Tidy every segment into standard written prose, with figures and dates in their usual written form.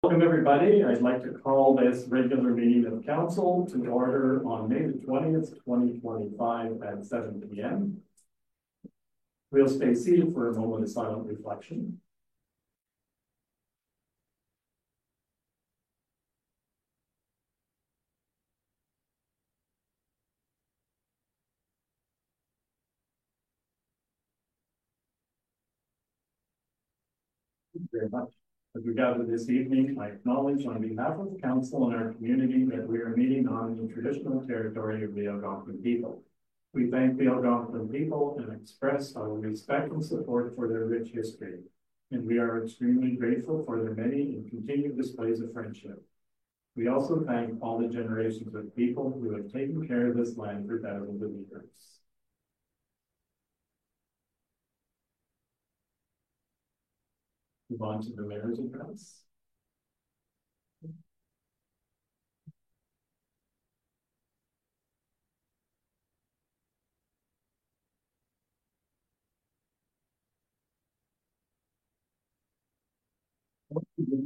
Welcome, everybody. I'd like to call this regular meeting of council to order on May the 20th, 2025 at 7 p.m. We'll stay seated for a moment of silent reflection. Thank you very much. As we gather this evening, I acknowledge on behalf of the council and our community that we are meeting on the traditional territory of the Algonquin people. We thank the Algonquin people and express our respect and support for their rich history. And we are extremely grateful for their many and continued displays of friendship. We also thank all the generations of people who have taken care of this land for thousands of years. Move on to the mayor's address.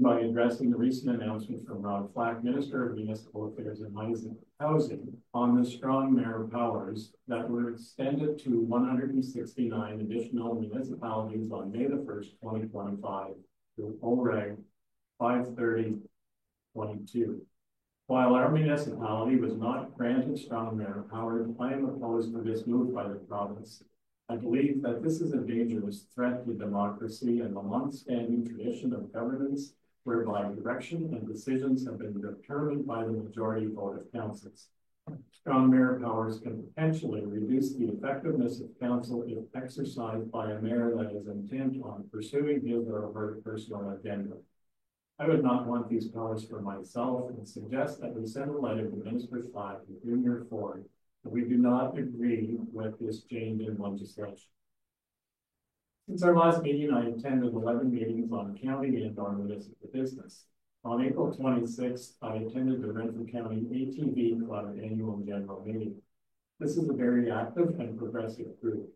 By addressing the recent announcement from Rod Flack, Minister of Municipal Affairs and Housing, on the strong mayor powers that were extended to 169 additional municipalities on May the 1st, 2025 through OREG 530-22. While our municipality was not granted strong mayor powers, I am opposed to this move by the province. I believe that this is a dangerous threat to democracy and the long-standing tradition of governance whereby direction and decisions have been determined by the majority vote of councils. Strong mayor powers can potentially reduce the effectiveness of council if exercised by a mayor that is intent on pursuing his or her personal agenda. I would not want these powers for myself and suggest that we send a letter to Minister Flack and Premier Ford that we do not agree with this change in legislation. Since our last meeting, I attended 11 meetings on county and on municipal business. On April 26th, I attended the Renfrew County ATV Club annual general meeting. This is a very active and progressive group.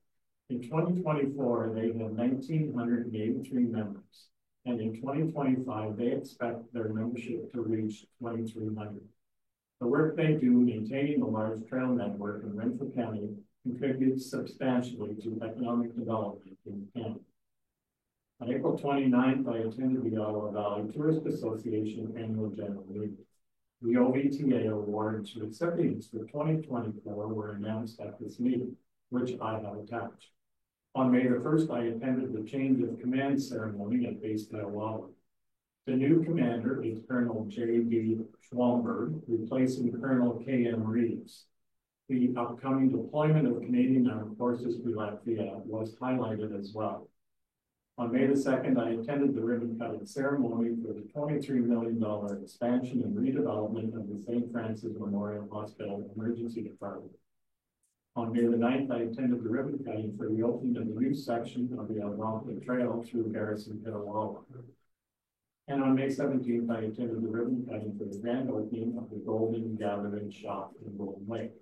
In 2024, they had 1,983 members, and in 2025, they expect their membership to reach 2,300. The work they do maintaining the large trail network in Renfrew County contributes substantially to economic development in the county. On April 29th, I attended the Ottawa Valley Tourist Association annual general meeting. The OVTA awards to recipients for 2024 were announced at this meeting, which I have attached. On May the 1st, I attended the change of command ceremony at Basedale, Ottawa. The new commander is Colonel J.B. Schwalmberg, replacing Colonel K.M. Reeves. The upcoming deployment of Canadian Armed Forces to Latvia was highlighted as well. On May the 2nd, I attended the ribbon-cutting ceremony for the $23 million expansion and redevelopment of the St. Francis Memorial Hospital Emergency Department. On May the 9th, I attended the ribbon cutting for the opening of the new section of the Algonquin Trail through Garrison Hill, Ottawa. And on May 17th, I attended the ribbon cutting for the grand opening of the Golden Gathering Shop in Golden Lake.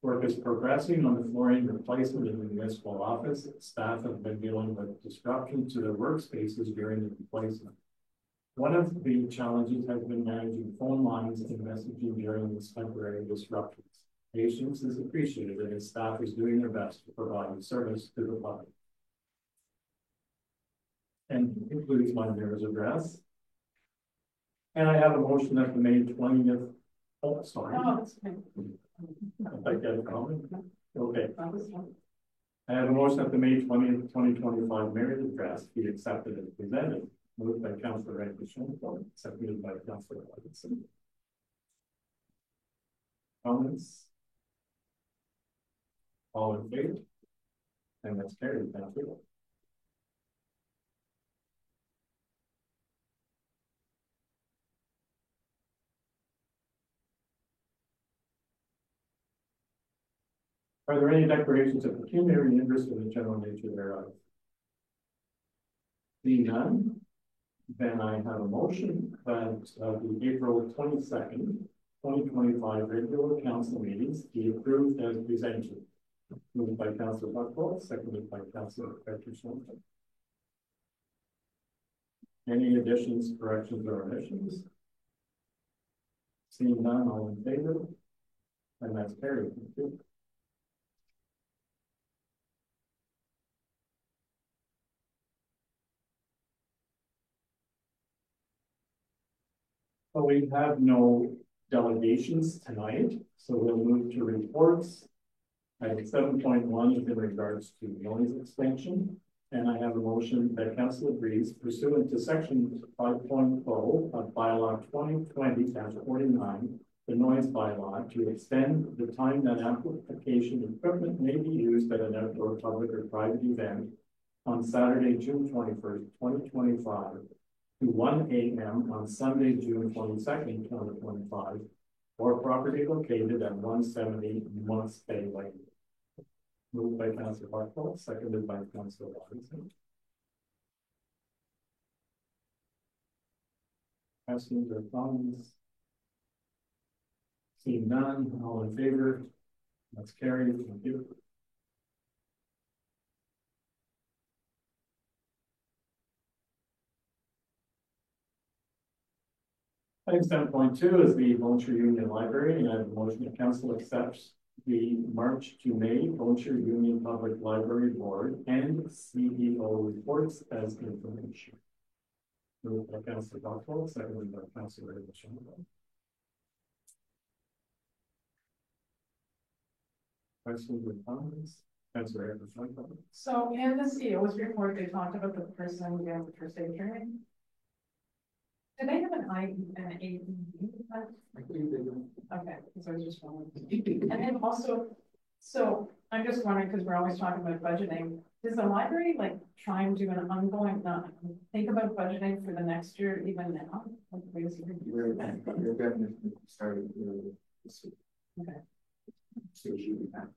Work is progressing on the flooring replacement in the municipal office. Staff have been dealing with disruption to their workspaces during the replacement. One of the challenges has been managing phone lines and messaging during these temporary disruptions. Patience is appreciated and his staff is doing their best to provide service to the public. And concludes my mayor's address. And I have a motion at the May 20th. Oh, sorry. Oh, that's okay. I get a comment. Okay. I have a motion at the May 20th, 2025 mayor's address be accepted as presented. Moved by Councillor Rankin-Schoenfeld, seconded by Councillor Hutchinson. Comments? All in favor? And that's carried. Thank you. Are there any declarations of pecuniary interest in the general nature thereof? Seeing none, then I have a motion that the April 22nd, 2025 regular council meetings be approved as presented. Moved by Councillor Buckle, seconded by Councillor Rankin-Schoenfeld. Any additions, corrections, or omissions? Seeing none, all in favor? And that's carried. Thank you. Well, we have no delegations tonight, so we'll move to reports. Item 7.1 is in regards to noise extinction, and I have a motion that council agrees pursuant to section 5.0 of bylaw 2020-49, the noise bylaw, to extend the time that amplification equipment may be used at an outdoor public or private event on Saturday, June 21st, 2025 to 1 a.m. on Sunday, June 22nd, 2025, or property located at 170 Months Bay Lane. Moved by Councillor Barkle, seconded by Councillor Robinson. Questions or comments? Seeing none, all in favor? That's carried. Thank you. Item 7.2 is the Lone Tree Union Library, and I have a motion that council accepts the March to May Lone Tree Union Public Library Board and CEO reports as information. Moved by Councillor Buckle, seconded by Councillor Shannon. Questions or comments? Councillor Anderson. So in the CEO's report, they talked about the person doing the first aid training. Do they have an AED? I think they do. Okay, so I was just wondering. And then also, so I'm just wondering, because we're always talking about budgeting, does the library like try and do an ongoing, think about budgeting for the next year even now? Like, We're definitely starting this week. Okay. So she would have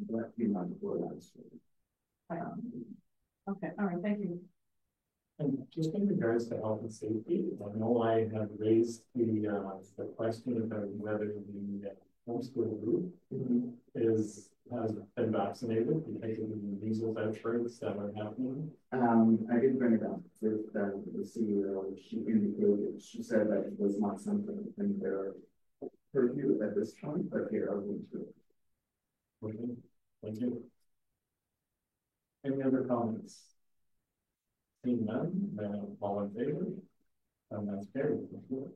that few months before that. Okay, all right, thank you. And just in regards to health and safety, I know I have raised the question about whether the homeschool group has been vaccinated because of the measles outbreaks that are happening. I did bring it up with the CEO. She indicated, she said that it was not something in their purview at this point, but here I'll go to it. Okay, thank you. Any other comments? Seeing none, then all in favor? And that's carried. Thank you.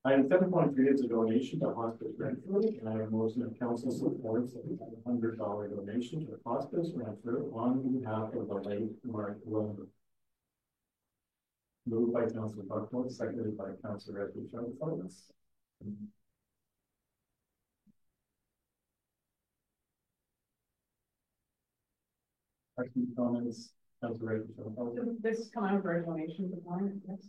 Item 7.3 is a donation to Hospice Renfrew, and I have a motion of council supports a $100 donation to Hospice Renfrew on behalf of the late Mark Wilmer. Moved by Councillor Buckle, seconded by Councillor Edward Charles. Questions, comments, Councillor Edward Charles? Did this come out of our donation to Warren? Yes.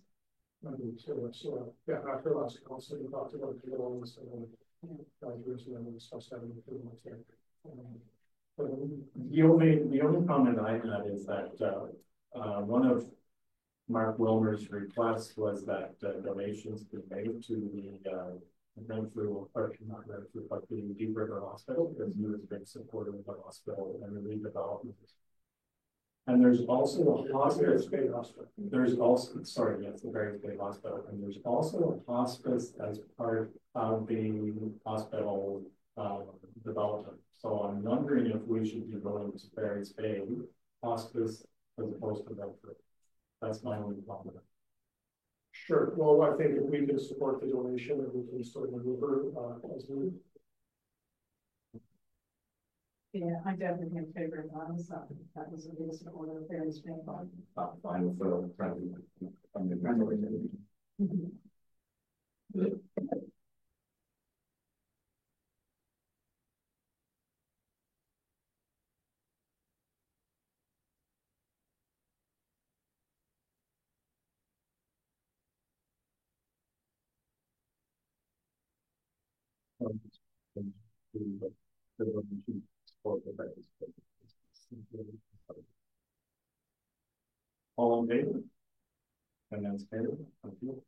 So, yeah, after last council, we talked about the loans and graduation and we discussed that in the months here. The only comment I had is that one of Mark Wilmer's requests was that donations be made to the Renfrew, or not Renfrew, but the Deep River Hospital, because he was a big supporter of the hospital and the redevelopment. And there's also a hospice. There's also, sorry, yes, the Barry's Bay Hospital, and there's also a hospice as part of the hospital development. So I'm wondering if we should be going to Barry's Bay Hospice as opposed to Renfrew. That's my only comment. Sure. Well, I think if we can support the donation, and we can sort of maneuver as we. Yeah, I definitely in favor of that. So that was the biggest order of Barry's Bay. Fine with the friendly. All in favor? And that's carried. Thank you.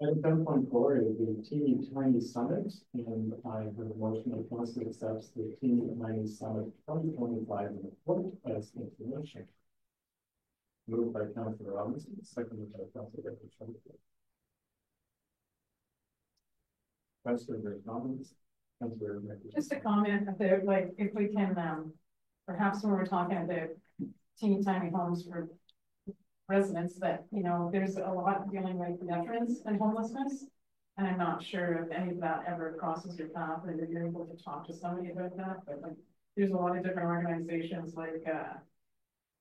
Item 10.4 is the Teeny Tiny Summit, and I have a motion that council accepts the Teeny Tiny Summit 2025 report as information. Moved by Councilor Robinson, seconded by Councilor Richardson. Questions or comments? Councilor Richardson. Just a comment about, like, if we can, perhaps when we're talking about teeny tiny homes for residents, that, you know, there's a lot dealing with veterans and homelessness. And I'm not sure if any of that ever crosses your path, or if you're able to talk to somebody about that, but like, there's a lot of different organizations like,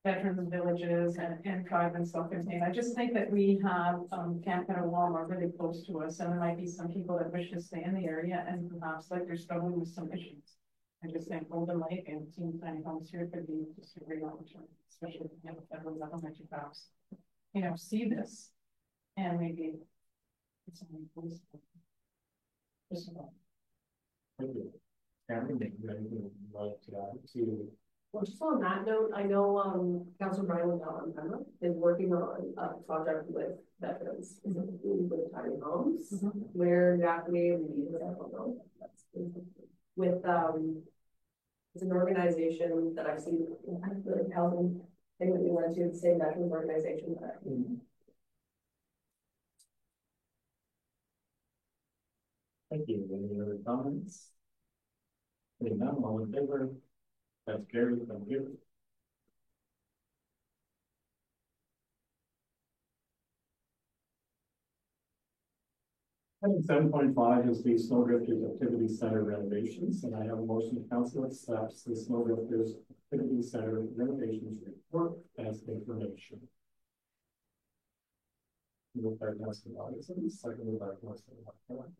veterans villages and tribe and self-contained. I just think that we have, Camp Walmart really close to us, and there might be some people that wish to stay in the area, and perhaps like they're struggling with some issues. I just think Golden Lake and teeny tiny homes here could be just a great opportunity, especially if you have a federal government to perhaps, you know, see this and maybe it's something close. Just about. Thank you. Cameron, do you have anything you'd like to add to? Well, just on that note, I know Councilor Brian Lindell is working on a project with veterans, specifically with tiny homes. Where exactly we need it, I don't know. With it's an organization that I've seen the housing thing that we went to, the same veterans organization that Thank you. Any other comments? Seeing none, all in favor? That's carried. Thank you. Item 7.5 is the Snowdrifters Activity Center renovations, and I have a motion to council accepts the Snowdrifters Activity Center renovations report as information. Moved by Councilor Robinson, seconded by Councilor Marquardt.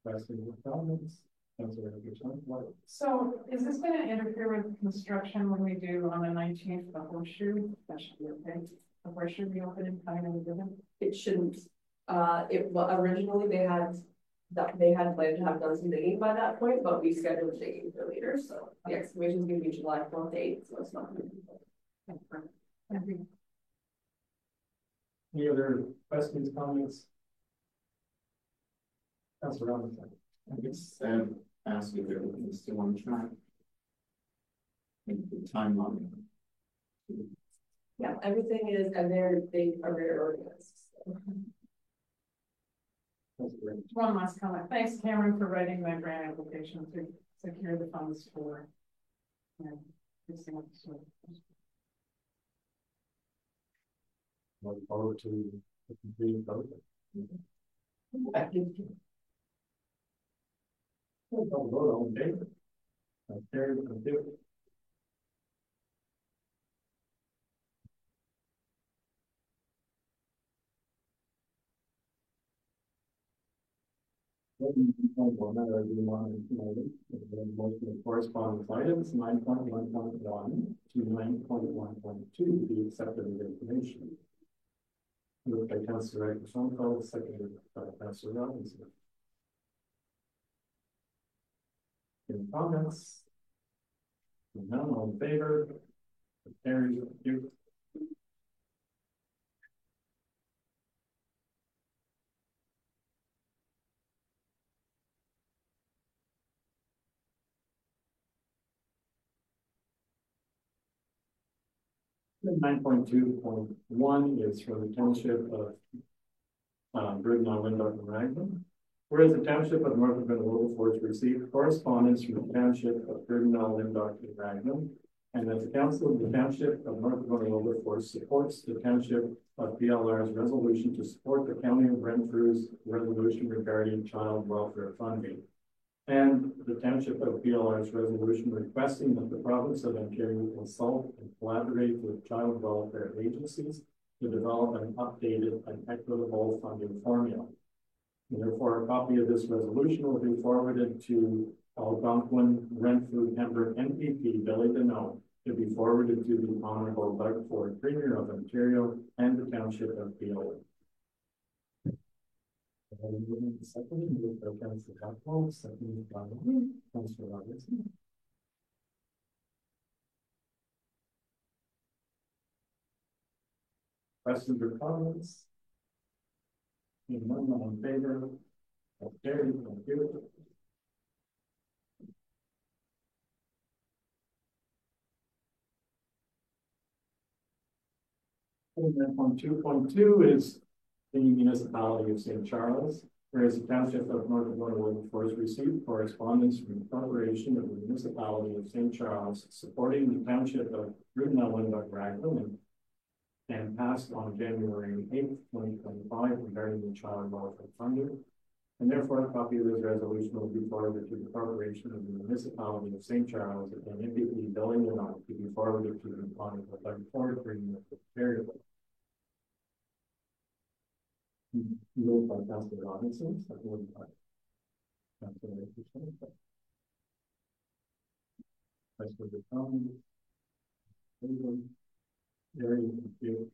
Questions or comments? Councilor Richardson. So is this going to interfere with construction when we do on the 19th, the horseshoe? That should be okay. The horseshoe reopening kind of given. it shouldn't. Originally they had planned to have done some digging by that point, but we scheduled digging for later. So the excavation is going to be July 4th date, so it's not going to be. Any other questions, comments? Councilor Robinson. I guess ask if everything's still on track. And the timeline. Yeah, everything is, and they are very organized. So. One last comment. Thanks, Cameron, for writing that grant application to secure the funds for. Look forward to the completed project. Vote all in favor? That's carried. Thank you. Most of the correspondence items 9.1.1 to 9.1.2 to be accepted as information. Moved by Councilor Richardson, seconded by Councilor Robinson. Any comments? None, all in favor? Carried. Thank you. Item 9.2.1 is from the township of Bridgman, Windhoek, and Raglan. Whereas the township of Norfolk and Wilberforce received correspondence from the township of Bridgman, Windhoek, and Raglan, and that the council of the township of Norfolk and Wilberforce supports the township of BLR's resolution to support the county of Renfrew's resolution regarding child welfare funding, and the township of BLR's resolution requesting that the province of Ontario consult and collaborate with child welfare agencies to develop an updated and equitable funding formula. And therefore, a copy of this resolution will be forwarded to Algonquin Renfrew Pembroke MPP Billy Deneau to be forwarded to the Honorable Doug Ford, Premier of Ontario, and the township of BLR. Second, with the Councilor Capital, second by Councilor Robinson. Questions or comments? Seeing none, all in favor? That's carried, thank you. And then on 2.2 is the municipality of St. Charles, whereas the township of North Dakota Forest received correspondence from the corporation of the municipality of St. Charles supporting the township of Raglan and passed on January 8th, 2025 regarding the child welfare funding. And therefore, a copy of this resolution will be forwarded to the corporation of the municipality of St. Charles and MPP billing amount to be forwarded to the forward agreement with Ontario. Moved by Councilor Robinson, seconded by Councilor Richardson. Vice President Thomas. Very good.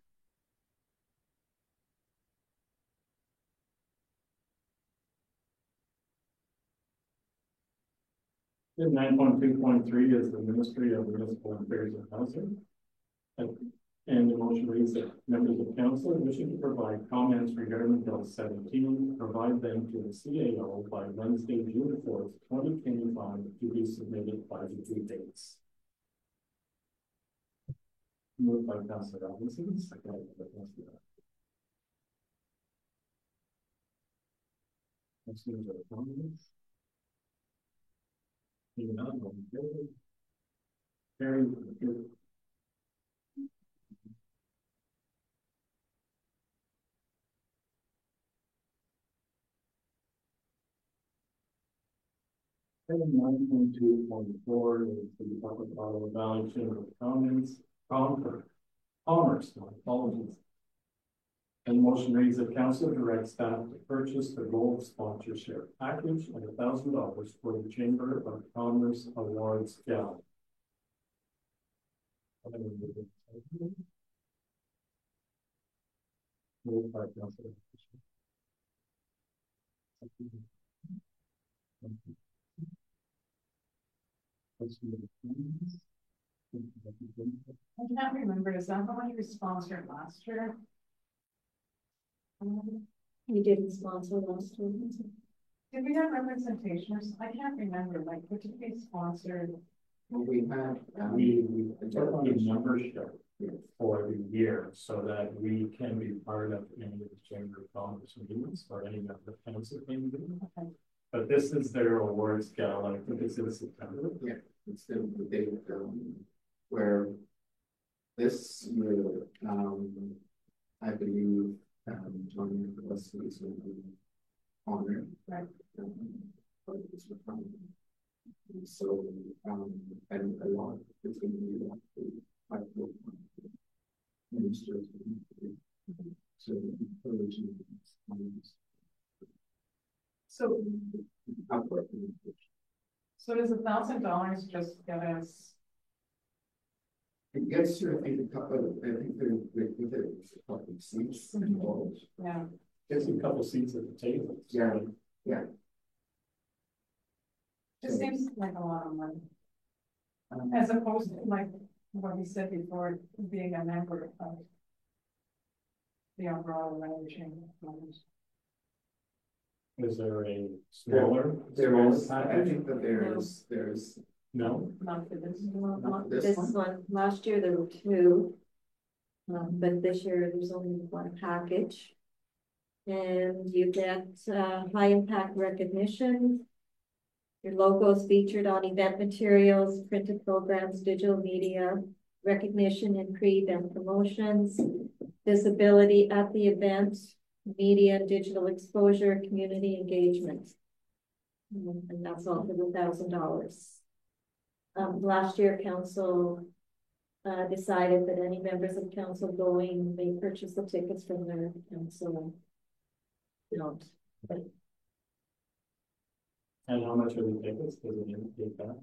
Then 9.2.3 is the Ministry of Municipal Affairs and Housing. And the motion reads that members of council wishing to provide comments regarding Bill 17 provide them to the CAO by Wednesday, June 4th, 2025 to be submitted by the due dates. Moved by Councilor Robinson, seconded by Councilor. Councilor comments. Even on the very good. And 9.2.4 is the public auto Valley Chamber of Commerce, my apologies. And the motion reads that council directs staff to purchase the gold sponsorship package at $1,000 for the Chamber of Commerce Awards Gala. Moved by Councilor. I can't remember, is that the one you sponsored last year? You didn't sponsor last year. Did we have representations? I can't remember, like, what did we sponsor? Well, we had, We took on a membership for the year so that we can be part of any of the Chamber of Commerce meetings or any of the council meetings. Okay. But this is their awards gala. I think it's in September. yeah, it's the date, where this year, I believe, Tony Gillespie is going to be honored. Right. For this requirement. So, and a lot is going to be like the ministers. So, encouraging. So, Upward. so does $1,000 just get us? It gets you, I think, a couple of, I think there's a couple of seats involved. Yeah. Gets a couple seats at the table. Yeah, yeah. It seems like a lot of money. As opposed to like what we said before, being a member of the overall Chamber of Commerce. Is there a smaller? There is, smaller I package? think that there's. No. Not for this. Not This one, last year there were two. But this year there's only one package. And you get high impact recognition. Your logo is featured on event materials, printed programs, digital media, recognition in pre-event promotions, visibility at the event, media and digital exposure, community engagement. And that's all for the $1,000. Last year, council decided that any members of council going may purchase the tickets from their council. Don't. And how much are the tickets? Does it indicate that?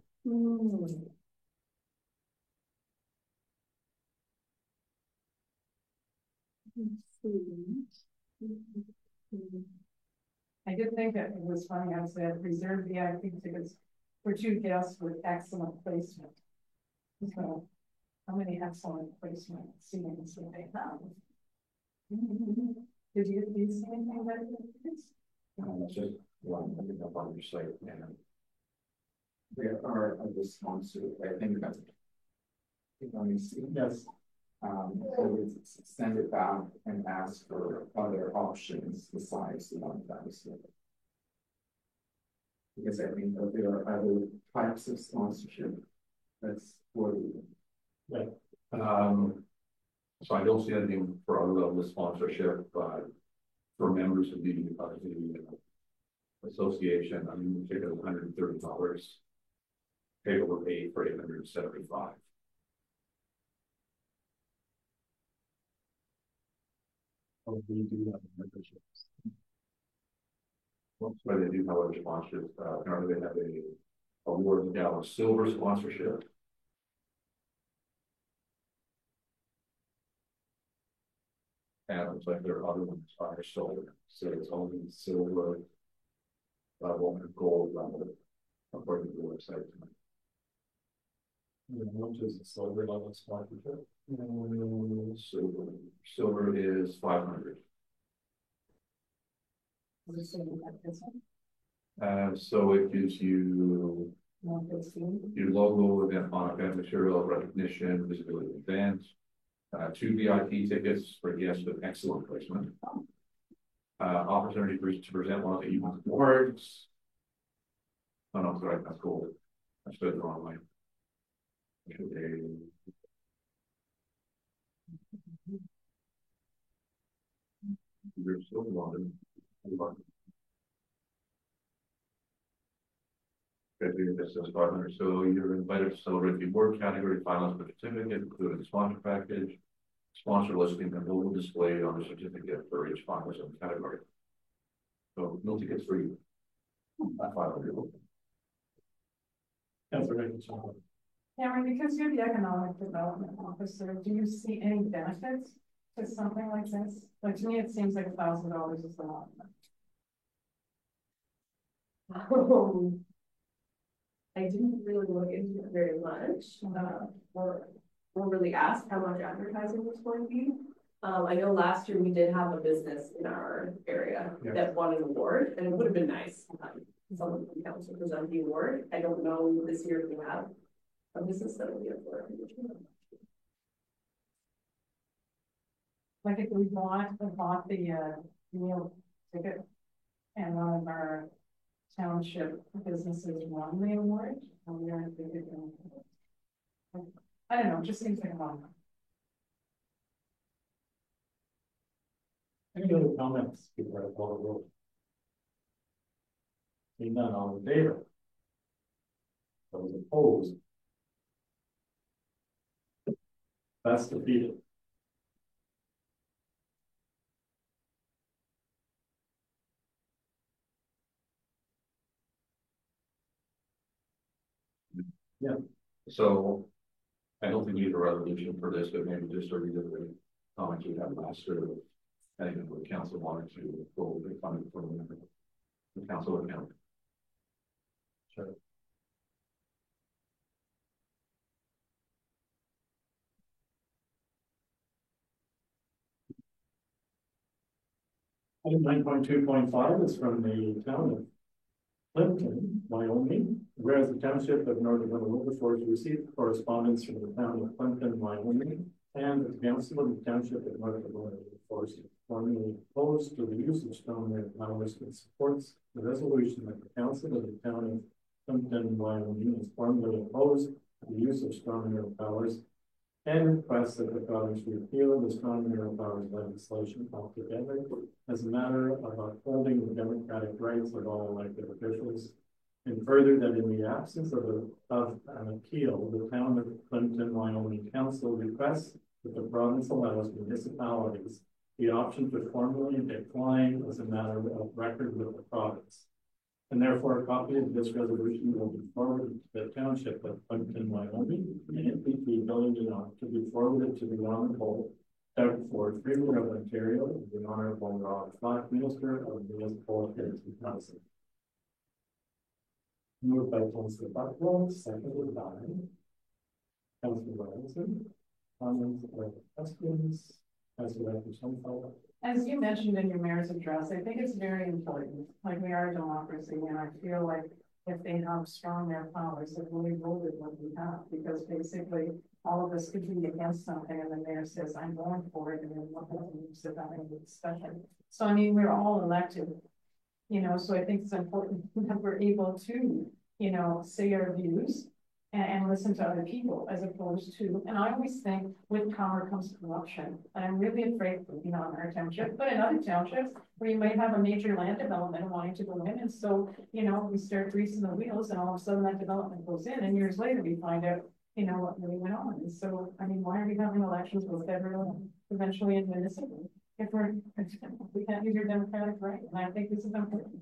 I did think that it was funny. I said reserve VIP tickets for 2 guests with excellent placement. So, how many excellent placement seatings do they have? Did you see anything that? It's just one, I think up on your site, and There are other sponsors, I think that's. Let me see. Yes, I would send it back and ask for other options besides the one that was here. Because I think that there are other types of sponsorship that's for the. so I don't see anything for other level of sponsorship, but for members of the association, I mean, the ticket is $130. Table were paid for $875. oh, we do have memberships. Well, so they do have other sponsors. Apparently they have a award gala silver sponsorship. And it looks like their other ones are silver. So it's only silver level and gold level, according to the website. Which is the silver level sponsorship. Silver is 500. So it gives you your logo, event on event material, recognition, visibility event, 2 VIP tickets for guests with excellent placement, opportunity to present one of the evening awards. Oh no, sorry, that's cool. I spelled the wrong way. You're still wanted. This is 500. So you're invited to celebrate the award category finalists with a certificate, including the sponsor package, sponsor listing, and logo displayed on the certificate for each finalist in the category. So no tickets for you. At 500. That's a great job. Cameron, because you're the economic development officer, do you see any benefits to something like this? Like, to me, it seems like $1,000 is a lot. I didn't really look into it very much, or really ask how much advertising was going to be. I know last year we did have a business in our area that won an award, and it would have been nice. Someone from council present the award. I don't know this year if we have a business that will be up for it. Like if we bought the meal ticket and one of our township businesses won the award, and we aren't thinking, I don't know, it just seems like a lot. Any other comments before I call the roll? Seeing none, all in favor? Those opposed? That's defeated. Yeah. So I don't think we need a resolution for this, but maybe just a reiterate comments we had last year. I think the council wanted to go with the funding for the council account. Sure. Item 9.2.5 is from the town of Clinton, Wyoming. Whereas the township of Northern Wilberforce received correspondence from the town of Clinton, Wyoming, and the council of the township of Northern Wilberforce formally opposed to the use of stormwater powers and supports the resolution that the council of the town of Clinton, Wyoming is formally opposed to the use of stormwater powers and requests that the province repeal the stormwater powers legislation altogether as a matter of upholding the democratic rights of all elected officials. And further, that in the absence of an appeal, the town of Clinton, Wyoming Council requests that the province allows municipalities the option to formally decline as a matter of record with the province. And therefore, a copy of this resolution will be forwarded to the township of Clinton, Wyoming, and NPP Village to be forwarded to the Honorable Doug Ford, Premier of Ontario, and the Honorable Rob Flack, Minister of Municipal Affairs and Housing. Moved by Councillor Buckwell, seconded by Councillor Robinson. Comments or questions? As you mentioned in your mayor's address, I think it's very important, like we are a democracy, and I feel like if they have strong their powers, it really voted what we have, because basically all of us could be against something and the mayor says, I'm going for it, and then what happens if that in discussion. So I mean, we're all elected, you know, so I think it's important that we're able to, you know, say our views and listen to other people as opposed to, and I always think with power comes corruption. And I'm really afraid, you know, in our township, but in other townships where you might have a major land development wanting to go in. And so, you know, we start greasing the wheels and all of a sudden that development goes in and years later we find out, you know, what really went on. And so, I mean, why are we having elections with federal, eventually in municipal? If we can't use your democratic right. And I think this is important.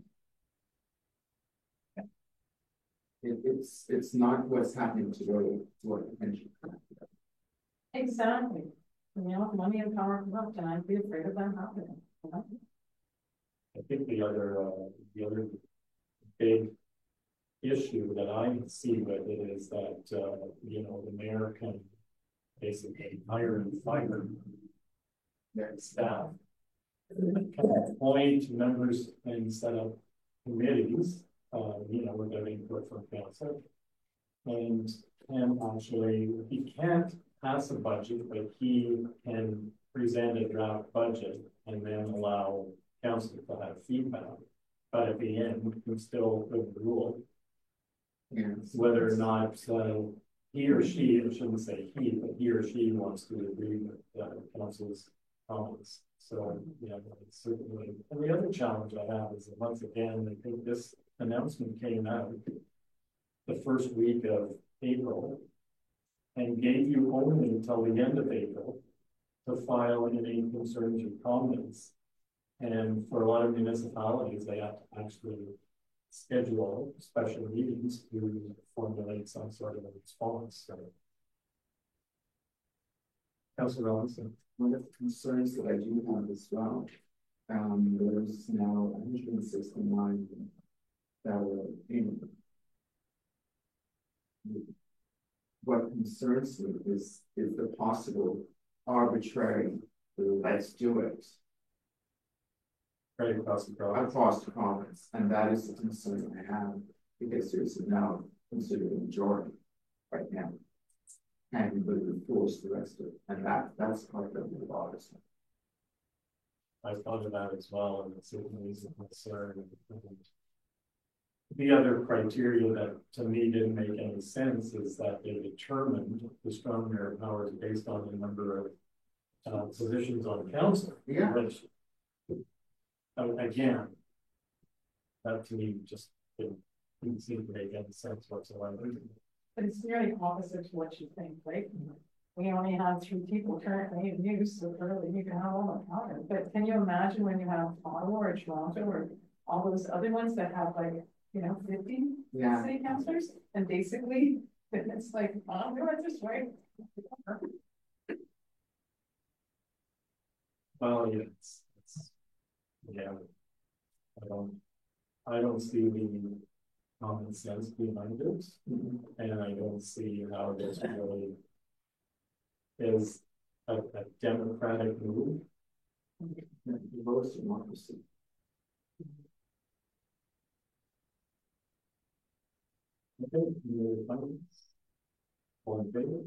It's not what's happening today, it's what potentially. Exactly. You know, money and power corrupt, and I'd be afraid of that happening. You know? I think the other big issue that I see with it is that, you know, the mayor can basically hire and fire their staff, can appoint members and set up committees, you know, with their input from council. And actually, he can't pass a budget, but he can present a draft budget and then allow council to have feedback. But at the end, we can still overrule. Yes. Whether or not he or she, I shouldn't say he, but he or she wants to agree with council's comments. So, yeah, it's certainly. And the other challenge I have is that once again, I think this announcement came out the first week of April and gave you only until the end of April to file any concerns or comments. And for a lot of municipalities, they have to actually schedule special meetings to formulate some sort of a response. So, Councilor Robinson. One of the concerns that I do have as well, there's now 169 that were in. What concerns me is the possible arbitrary, let's do it. Right across the province. Across the province, and that is the concern I have, because there's now considered a majority right now. And we would force the rest of it, and that's part of the bothers me. I thought of that as well, and it certainly is a concern. The other criteria that to me didn't make any sense is that they determined the strong mayor powers based on the number of positions on council. Yeah. Which, again, that to me just didn't seem to make any sense whatsoever. But it's nearly opposite to what you think, right? We only have 3 people currently in use, so clearly you can have all the power. But can you imagine when you have Ottawa or Toronto or all those other ones that have like, you know, 50 city councillors? And basically, it's like, I'm doing it this way. Well, yeah, yeah. I don't see the common sense behind it, and I don't see how this really is a democratic move. The lowest democracy. Okay, any other comments? All in favor?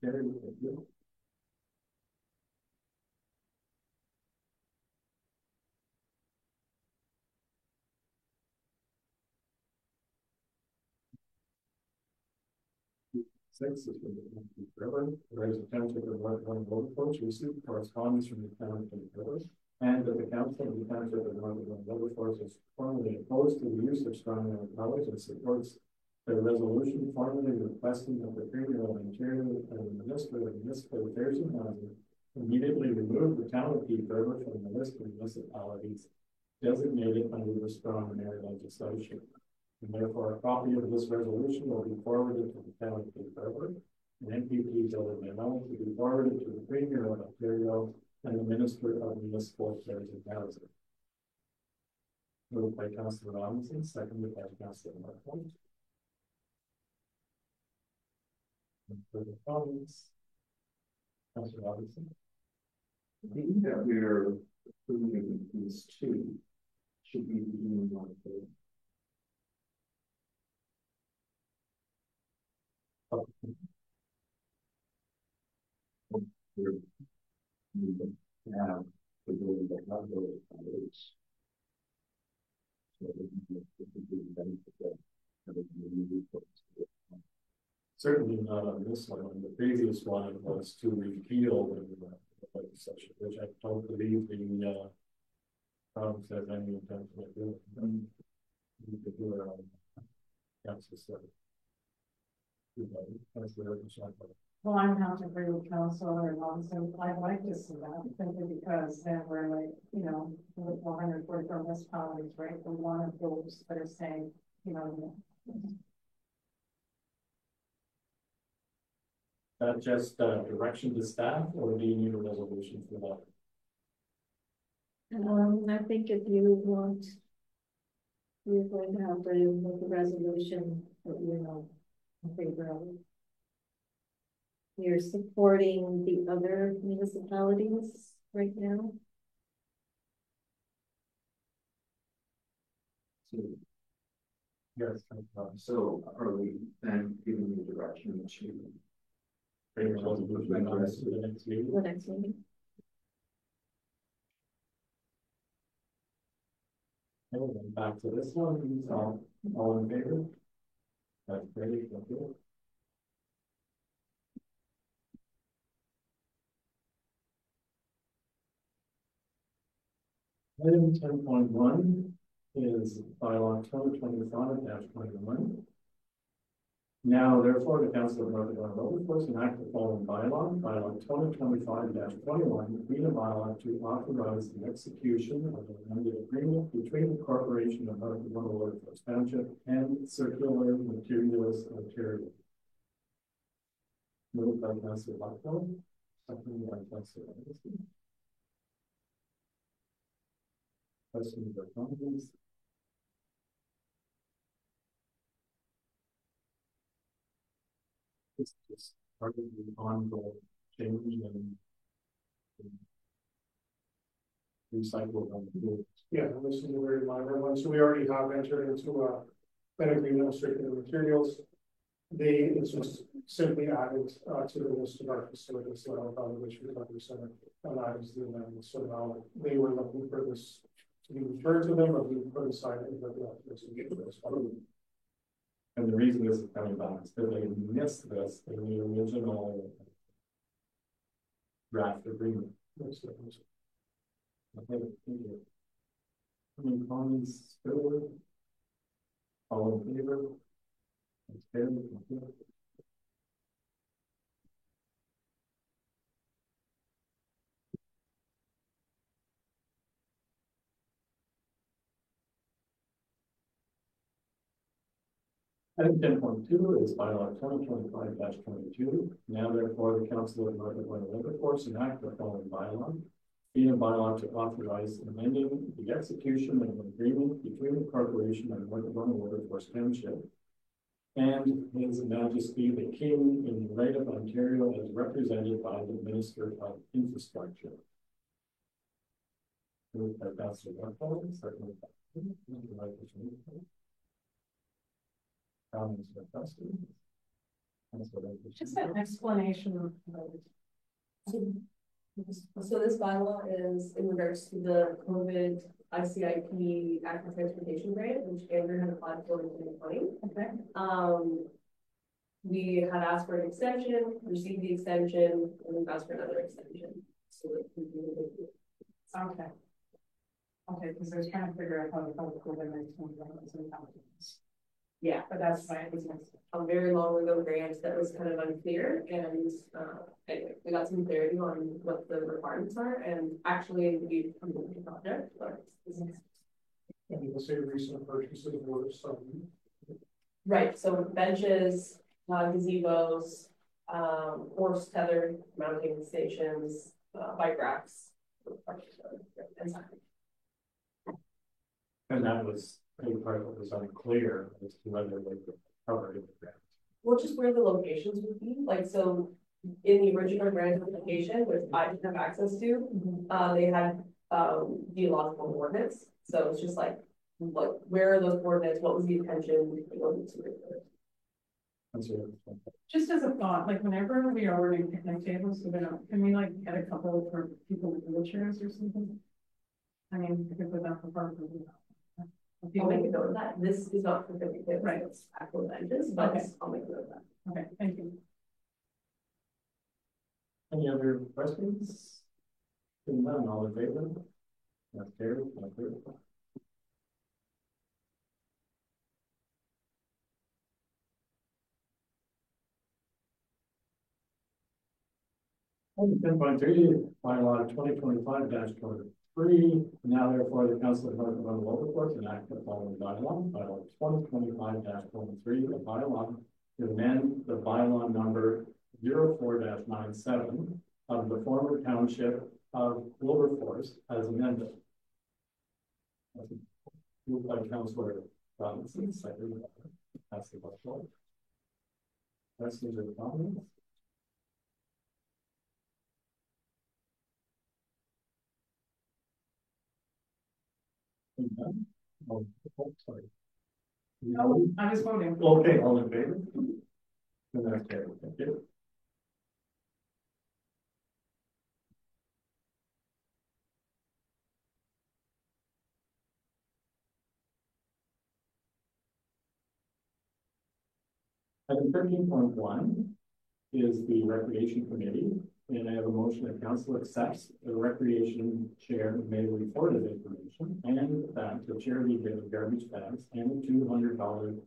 Carried. Thank you. Six is from the River, whereas the township of North One Vote Coach received correspondence from the township of River, and that the council of the township of North One Vote Force is formally opposed to the use of strong arm powers and supports the resolution formally requesting that the Premier of Ontario and the Minister of Municipal Affairs and Housing immediately remove the town of Peace River from the list of municipalities designated under the strong mayor legislation. And therefore, a copy of this resolution will be forwarded to the town of Cape Breton, and MPP Dillon to be forwarded to the Premier of Ontario and the Minister of Municipal Affairs and Housing. Moved by Councillor Robinson, seconded by Councillor Markle. Further comments? Councillor Robinson. think that we're approving these two should be doing one thing. Now, the ability to have those candidates. Certainly not on this one. On the previous one was to repeal the legislation, which I don't believe the Congress has any intention of doing. We could do it on council study. That's the other side. Well, I'm have to agree with council and also I'd like to see that simply because then we're like, you know, with 144 municipalities, right? The one of those that are saying, you know. That just direction to staff, or do you need a resolution for that? I think if you want, you're going to have to make a resolution that you know in favor of it. You're supporting the other municipalities right now. Yes. So are we then giving the direction to Bring a resolution to the next meeting. The next meeting. Okay, then back to this one. All in favor? That's great. Thank you. Item 10.1 is bylaw 2025-21. Now, therefore, the Council of North Dakota Road Enforcement enact the following bylaw 2025-21, being a bylaw to authorize the execution of an amended agreement between the Corporation of North Dakota Workforce Township and Circular Materials Ontario. Moved by Councilor Buckfield, seconded by Councilor Anderson. Questions or comments? It's just part of the ongoing change and recycle of the goods. Yeah, this is a very minor one. So we already have entered into an agreement with Circular Materials. It's just simply added to the list of our facilities that are about which we cover center, and that is the amendment. So now they were looking for this to be returned to them, or we put aside it, but And the reason this is coming back is that they missed this in the original draft agreement. Okay, thank you. Any comments, Bill? All in favor? That's carried. Thank you. Item 10.2 is bylaw 2025-22. Now, therefore, the Council of North Dakota Labor Force enact the following bylaw. Being a bylaw to authorize amending the execution of an agreement between the corporation and North Dakota Workforce Township and His Majesty the King in the right of Ontario as represented by the Minister of Infrastructure. Moved by Councilor Buckfield, seconded by comments or questions? Just an explanation of So this bylaw is in regards to the COVID ICIP active transportation grant, which Andrew had applied for in 2020. okay. We had asked for an extension, received the extension, and we've asked for another extension. So that we can move it. Okay. Okay, because I was trying to figure out how the COVID-19 was impacting us. Yeah, But that's my business. a very long ago grant that was kind of unclear, and anyway, we got some clarity on what the requirements are, and actually we completed the project. But and you will say recent purchases were some. right, so benches, gazebos, horse tethered mounting stations, bike racks. And that was a part that was unclear as to whether they were covered in the grant. Well, just where the locations would be, like, so in the original grant application, which I didn't have access to, they had, geological coordinates. So it's just like, what, where are those coordinates? What was the intention? It wasn't super clear. That's it. Just as a thought, like whenever we are ordering picnic tables, can we like get a couple for people with wheelchairs or something? I mean, because without the park. I'll make a note of that. This is not for 50 kids, Right. It's actual benches, but Okay. I'll make a note of that. Okay, thank you. Any other questions? Seeing none, all in favor? That's carried. That's carried. Item 10.3, bylaw 2025-23. Now therefore, the Council of North Dakota Local Courts enact the following bylaw, bylaw 2025-23, a bylaw to amend the bylaw number 04-97 of the former township of Wilberforce as amended. Moved by Councilor Robinson, seconded by Councilor Buckle. Questions or comments? Oh, sorry. No, I was voting. Okay, all in favor? And that's carried. Thank you. Item 13.1 is the Recreation Committee, and I have a motion that council accepts the Recreation Chair may report his information, and that the chair be given garbage bags and $200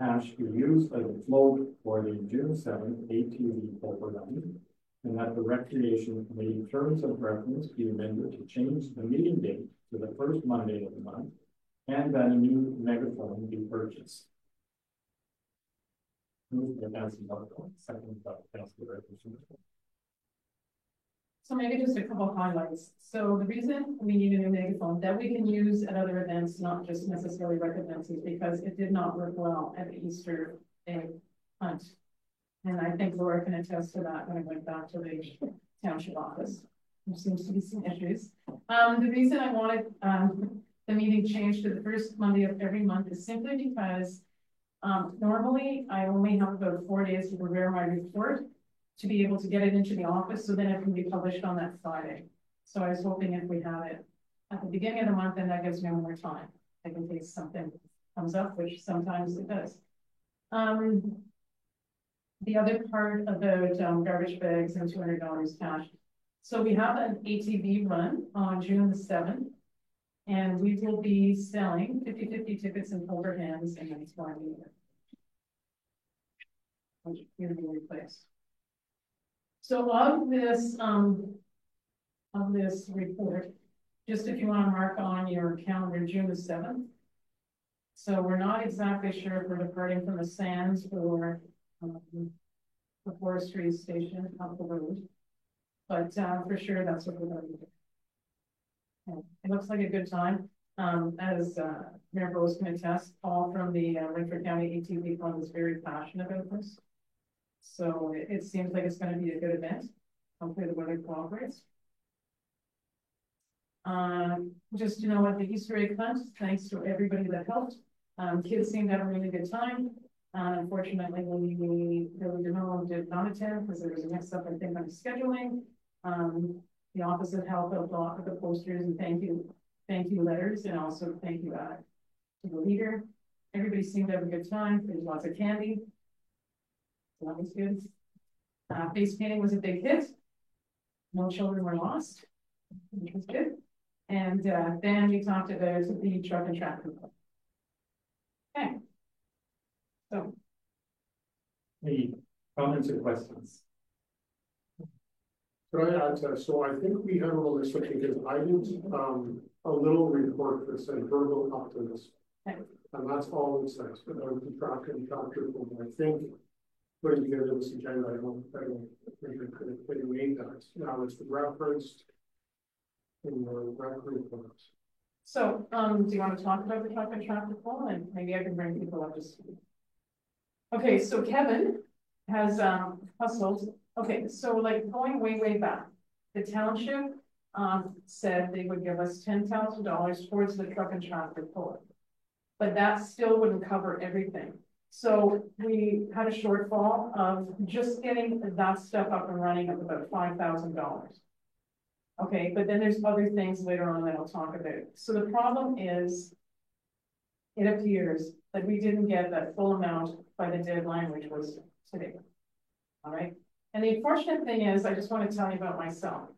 cash to be used as a float for the June 7th ATV pulper run, and that the Recreation Committee terms of reference be amended to change the meeting date to the first Monday of the month, and that a new megaphone be purchased. Moved by Councilor Buckle, seconded by Councilor Richardson. So maybe just a couple of highlights. So the reason we need a new megaphone that we can use at other events, not just necessarily rec events, is because it did not work well at the Easter egg hunt. And I think Laura can attest to that when I went back to the township office. There seems to be some issues. The reason I wanted the meeting changed to the first Monday of every month is simply because normally I only have about 4 days to prepare my report to be able to get it into the office, so then it can be published on that Friday. So I was hoping if we have it at the beginning of the month, then that gives me more time. I can case something comes up, which sometimes it does. The other part about garbage bags and $200 cash. So we have an ATV run on June the 7th, and we will be selling 50-50 tickets in folder hands, and that's why we which will be replaced. So of this report, just if you want to mark on your calendar June the 7th. So we're not exactly sure if we're departing from the sands or the forestry station up the road, but for sure that's what we're going to do. And it looks like a good time. As Mayor Bose can attest, Paul from the Renfrew County ATV Fund is very passionate about this. So it seems like it's going to be a good event. Hopefully the weather cooperates. Just to know what the Easter egg hunt, thanks to everybody that helped. Kids seemed to have a really good time. Unfortunately, Billy DeMello did not attend because there was a mix-up, I think, on scheduling. The office of health helped a lot with the posters and thank you letters, and also thank you to the leader. Everybody seemed to have a good time. There's lots of candy. So that was good. Face painting was a big hit. No children were lost, which was good. And then we talked about the truck and tractor. Okay. So. Any comments or questions? Could I add to that? So I think we have a little bit because I did a little report that said verbal optimism. Okay. And that's all it says about the truck and tractor. I think putting together this agenda, I don't think I could have made that. Now it's referenced in your record report. So, do you want to talk about the truck and tractor pull, and maybe I can bring people up to speed? Okay, so Kevin has hustled Okay, so like going way back, the township, said they would give us $10,000 towards the truck and tractor pull. But that still wouldn't cover everything. So we had a shortfall of just getting that stuff up and running of about $5,000. Okay, but then there's other things later on that I'll talk about. So the problem is, it appears that we didn't get that full amount by the deadline, which was today. All right, and the unfortunate thing is, I just want to tell you about myself.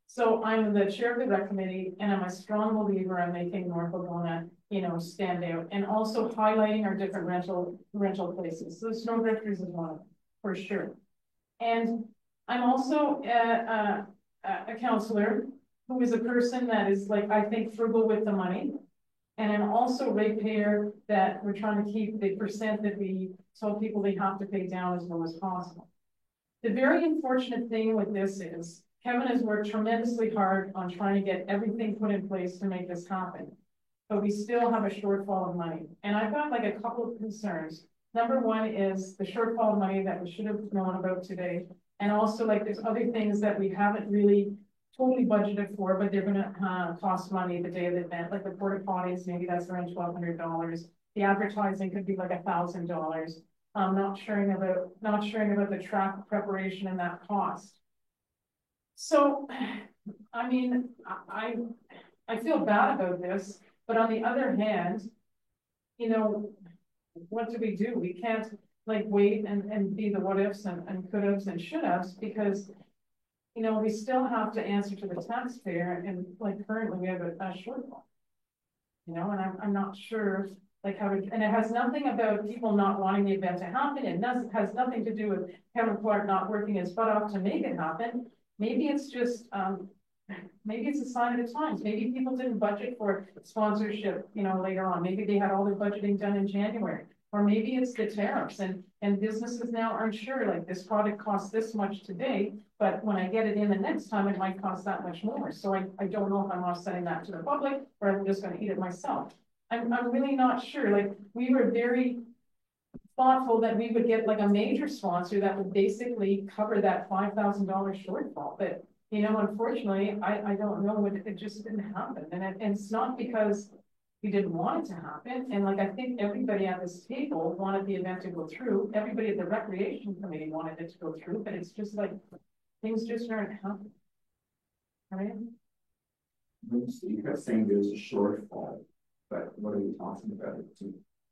So I'm the chair of the rec committee, and I'm a strong believer in making North Algona, you know, stand out, and also highlighting our different rental places. So Snowdrifters is one of them, for sure. And I'm also a counselor who is a person that is, like, I think, frugal with the money. And I'm also a ratepayer that we're trying to keep the percent that we tell people they have to pay down as low as possible. The very unfortunate thing with this is Kevin has worked tremendously hard on trying to get everything put in place to make this happen. But we still have a shortfall of money. And I've got like a couple of concerns. Number one is the shortfall of money that we should have known about today. And also, like, there's other things that we haven't really totally budgeted for, but they're gonna cost money the day of the event, like the porta potties, maybe that's around $1,200. The advertising could be like $1,000. Not sharing about the track preparation and that cost. So, I mean, I feel bad about this, but on the other hand, you know, what do? We can't like wait and be the what ifs and could haves and should haves, because, you know, we still have to answer to the taxpayer, and like currently we have a shortfall. You know, and I'm not sure like how to, and it has nothing about people not wanting the event to happen. It has nothing to do with Kevin Clark not working his butt off to make it happen. Maybe it's just, maybe it's a sign of the times. Maybe people didn't budget for sponsorship, you know, later on. Maybe they had all their budgeting done in January, or maybe it's the tariffs and businesses now aren't sure, like, this product costs this much today, but when I get it in the next time, it might cost that much more. So I don't know if I'm offsetting that to the public or I'm just going to eat it myself. I'm really not sure. Like, we were very thoughtful that we would get like a major sponsor that would basically cover that $5,000 shortfall. But, you know, unfortunately, I don't know, it just didn't happen. And it's not because we didn't want it to happen. And like, I think everybody at this table wanted the event to go through. Everybody at the recreation committee wanted it to go through, but it's just like, things just aren't happening. Right? So you kept saying there's a shortfall, but what are you talking about?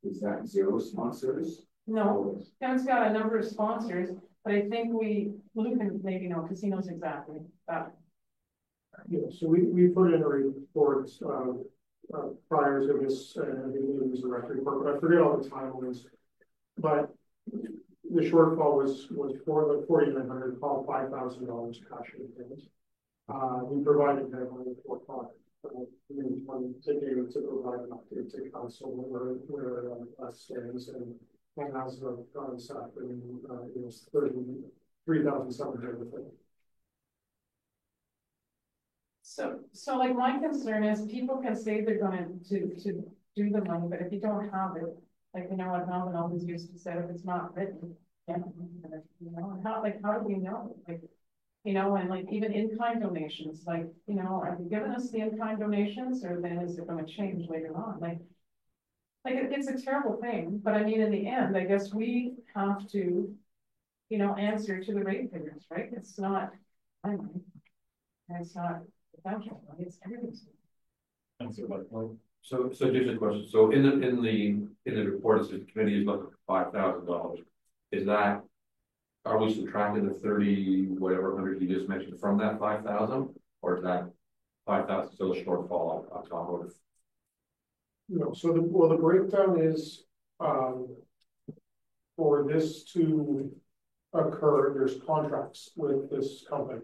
Is that 0 sponsors? No, Kevin's got a number of sponsors, but I think Luke can maybe know, because he knows exactly that. Yeah, so we put in a report prior to this, I think it was a record report, but I forget all the timelines. But the shortfall was for the 4,900, called $5,000 cash payment. We provided that money for product. To provide an update to council where that stands, and as of concept, and it was 33,700. So like, my concern is people can say they're going to do the money, but if you don't have it, like, you know what Melvin always used to say, if it's not written, you know, how do we know? Like, you know, and like even in-kind donations, like, you know, are you giving us the in-kind donations, or then is it going to change later on? Like it's a terrible thing, but I mean, in the end, I guess we have to, you know, answer to the ratepayers, right? It's not, I mean, it's not potential, it's everything's. So just a question. So in the report, it says the committee is looking for $5,000. Is that, are we subtracting the 30 whatever hundred you just mentioned from that 5,000, or is that 5,000 still a shortfall on top of it? No, so the breakdown is for this to occur, there's contracts with this company.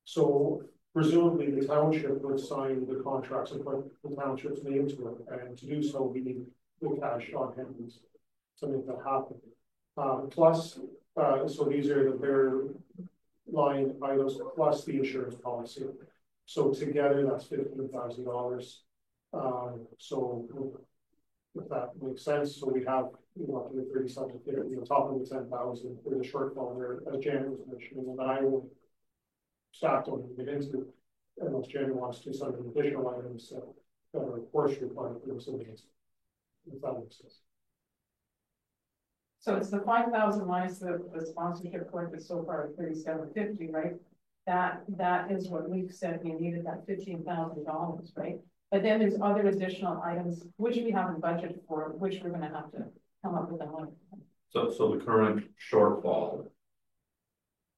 So presumably the township would sign the contracts and put the township's name to it, and to do so we need the cash on hand to make that happen. Plus, so these are their line items plus the insurance policy. So together that's $15,000. So if that makes sense, so we have, up to the 37, top of the 10,000, with a shortfall there, as Janet was mentioning, and I will. Staff don't even get into, unless Janet wants to some additional items, that are of course required for those things. If that makes sense. So it's the 5,000 minus the sponsorship collected so far at 3,750, right? That is what we've said we needed, that $15,000, right? But then there's other additional items which we haven't budgeted for, which we're gonna have to come up with a money. So the current shortfall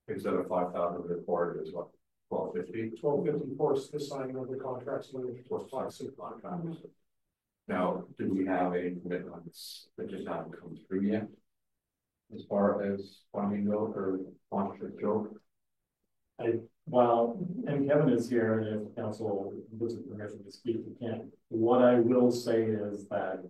instead of 5,000 reported is what, 1,250? 1254 is the signing of the contracts. Contracts. Now, do we have any commitments that just haven't come through yet? As far as funding go or sponsorship go? Well, and Kevin is here, and if council gives permission to speak, we can. What I will say is that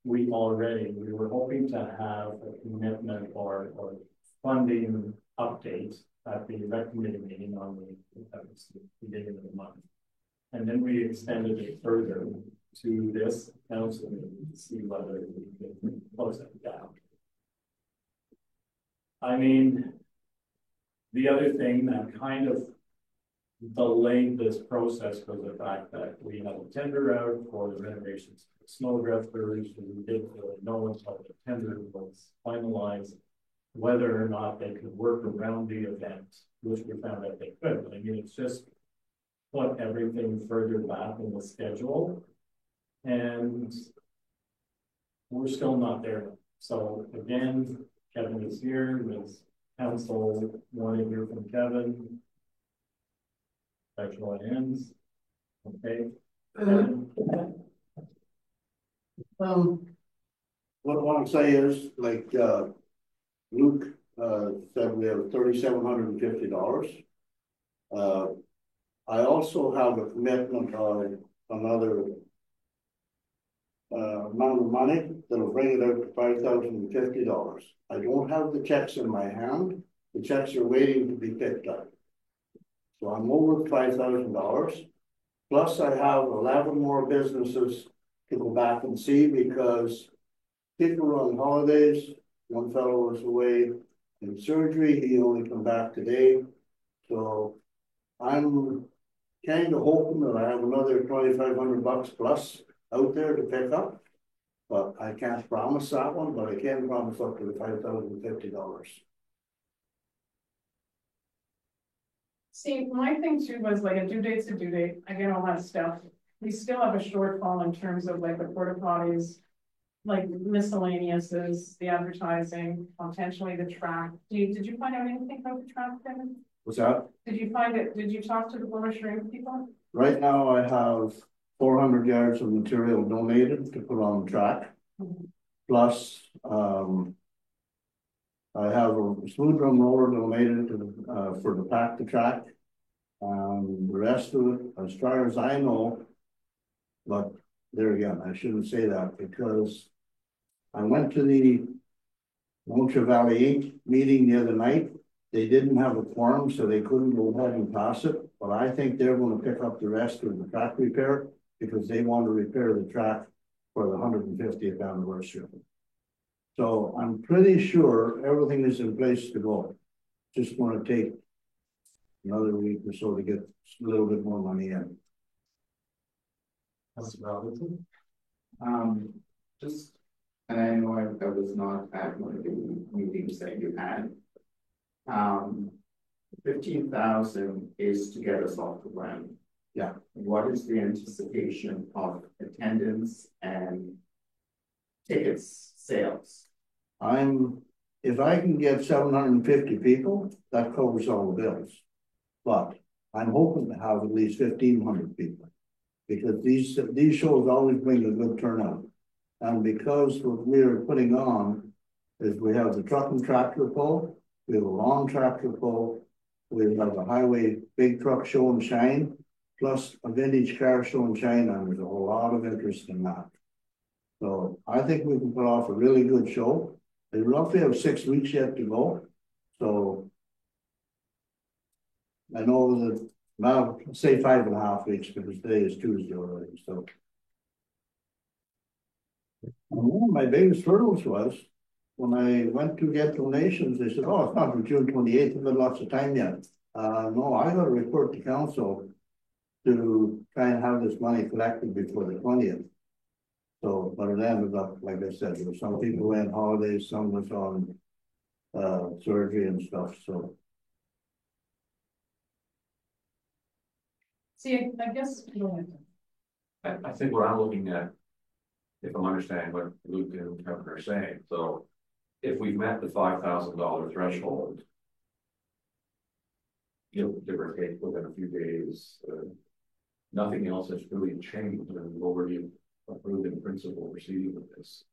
we were hoping to have a commitment or funding update at the rec committee meeting on the beginning of the month. And then we extended it further to this council meeting to see whether we can close that gap. I mean, the other thing that kind of delayed this process was the fact that we had a tender out for the renovations to the snowdrifters, and we didn't really know until the tender was finalized whether or not they could work around the event, which we found that they could. But I mean, it's just put everything further back in the schedule, and we're still not there. So again, Kevin is here, Ms. Council want to hear from Kevin. Sexual ends. Okay. What I want to say is, like Luke said, we have $3,750. I also have a commitment on another amount of money that'll bring it out to $5,050. I don't have the checks in my hand. The checks are waiting to be picked up. So I'm over $5,000. Plus I have 11 more businesses to go back and see because people were on holidays. One fellow was away in surgery. He only come back today. So I'm kind of hoping that I have another $2,500 plus out there to pick up. But I can't promise that one, but I can promise up to the $5,050. See, my thing too was like a due date's a due date. I get all that stuff. We still have a shortfall in terms of like the porta potties, like miscellaneouses, the advertising, potentially the track. Did you find out anything about the track, Kevin? What's that? Did you find it? Did you talk to the Bullish Ring people? Right now I have 400 yards of material donated to put on the track. Plus, I have a smooth drum roller donated to, for to pack the track. The rest of it, as far as I know, but there again, I shouldn't say that because I went to the Montreal Valley Inc. meeting the other night. They didn't have a quorum, so they couldn't go ahead and pass it. But I think they're going to pick up the rest of the track repair because they want to repair the track for the 150th anniversary. So I'm pretty sure everything is in place to go. Just want to take another week or so to get a little bit more money in. That's Robinson. Just, and I know I was not at one of the meetings that you had. 15,000 is to get us off the ground. Yeah. What is the anticipation of attendance and tickets sales? If I can get 750 people, that covers all the bills. But I'm hoping to have at least 1,500 people because these shows always bring a good turnout. And because what we are putting on is we have the truck and tractor pull, we have a lawn tractor pull, we have a highway big truck show and shine, plus a vintage car show and shine, and there's a whole lot of interest in that. So I think we can put off a really good show. They roughly have 6 weeks yet to go. So I know that now say 5.5 weeks because today is Tuesday already. So And one of my biggest hurdles was, when I went to get donations, they said, oh, it's not for June 28th, we've got lots of time yet. No, I got to report to council to try and have this money collected before the 20th. So, but it ended up, like I said, there were some people went holidays, some was on surgery and stuff, so. See, I guess, go ahead. I think what I'm looking at, if I'm understanding what Luke and Kevin are saying, so if we've met the $5,000 threshold, give or take within a few days, nothing else has really changed, and we've already approved in principle proceeding with this.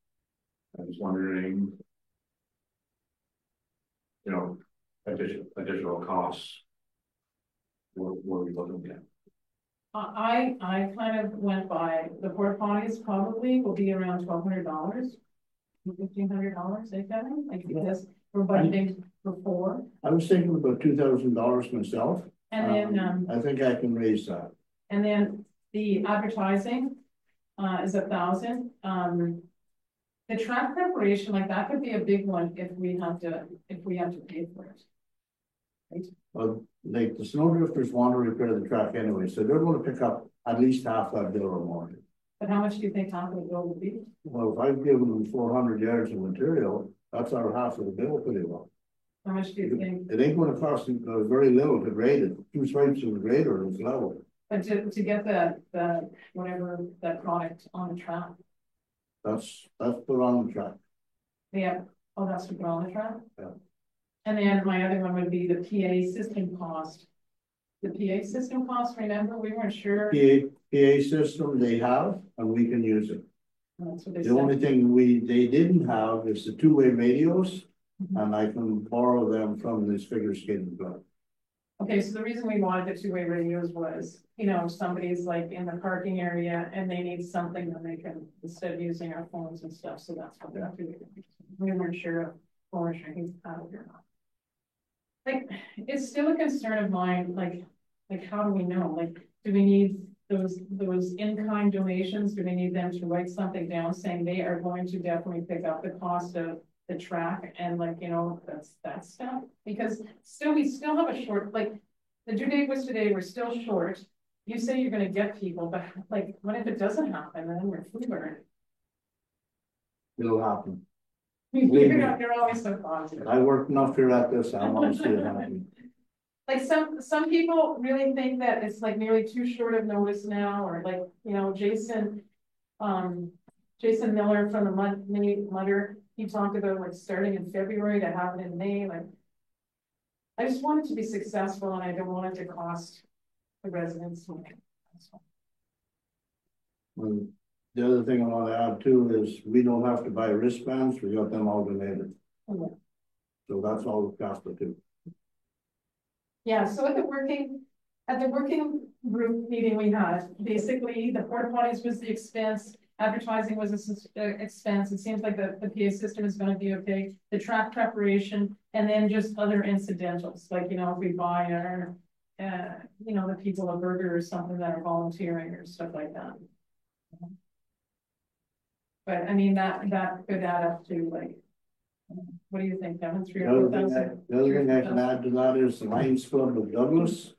I was wondering, you know, additional costs. What are we looking at? I kind of went by the porta potties probably will be around $1,200, $1,500, Kevin, like because we're budgeting for 4. I was thinking about $2,000 myself. And then I think I can raise that. And then the advertising is 1,000. The track preparation, like that could be a big one if we have to pay for it. Right? Well, like the snowdrifters want to repair the track anyway, so they're going to pick up at least half that bill or more. But how much do you think half of the bill will be? Well, if I've given them 400 yards of material, that's our half of the bill pretty well. How much do you think? It ain't going to cost very little to grade it. 2 swipes of the grader is level. But to get the whatever that product on the track. That's put on the track. Yeah. Oh, that's to put on the track? Yeah. And then my other one would be the PA system cost. The PA system cost, remember, we weren't sure. PA system they have, and we can use it. That's what they The said. only thing they didn't have is the 2-way radios, and I can borrow them from this figure skating club. Okay, so the reason we wanted the 2-way radios was, you know, if somebody's like in the parking area and they need something, then they can, instead of using our phones and stuff, so that's what they're doing. We weren't sure if he's out of here or not. Like, it's still a concern of mine, like how do we know? Like, do we need those in-kind donations? Do we need them to write something down saying they are going to definitely pick up the cost of the track and like, you know, that's that stuff? Because we still have a short, like the due date was today, we're still short. You say you're gonna get people, but like, what if it doesn't happen and then we're fooling? It'll happen. You're always so positive. I worked enough here at this, I want to see it happen. Like some people really think that it's like nearly too short of notice now, or like, you know, Jason Miller from the Mini Mutter, he talked about like starting in February to have it in May. Like, I just want it to be successful, and I don't want it to cost the residents money. And the other thing I want to add too is we don't have to buy wristbands, we got them all donated. Okay. So that's all the cost of it. Yeah, so at the working group meeting we had, basically the porta potties was the expense, advertising was an expense. It seems like the PA system is going to be okay. The track preparation, and then just other incidentals, like, you know, if we buy our, you know, the people a burger or something that are volunteering or stuff like that. But I mean, that could add up to like, what do you think, Kevin? 3 or 4 thousand? The other thing I can add to that is the Lions Club of Douglas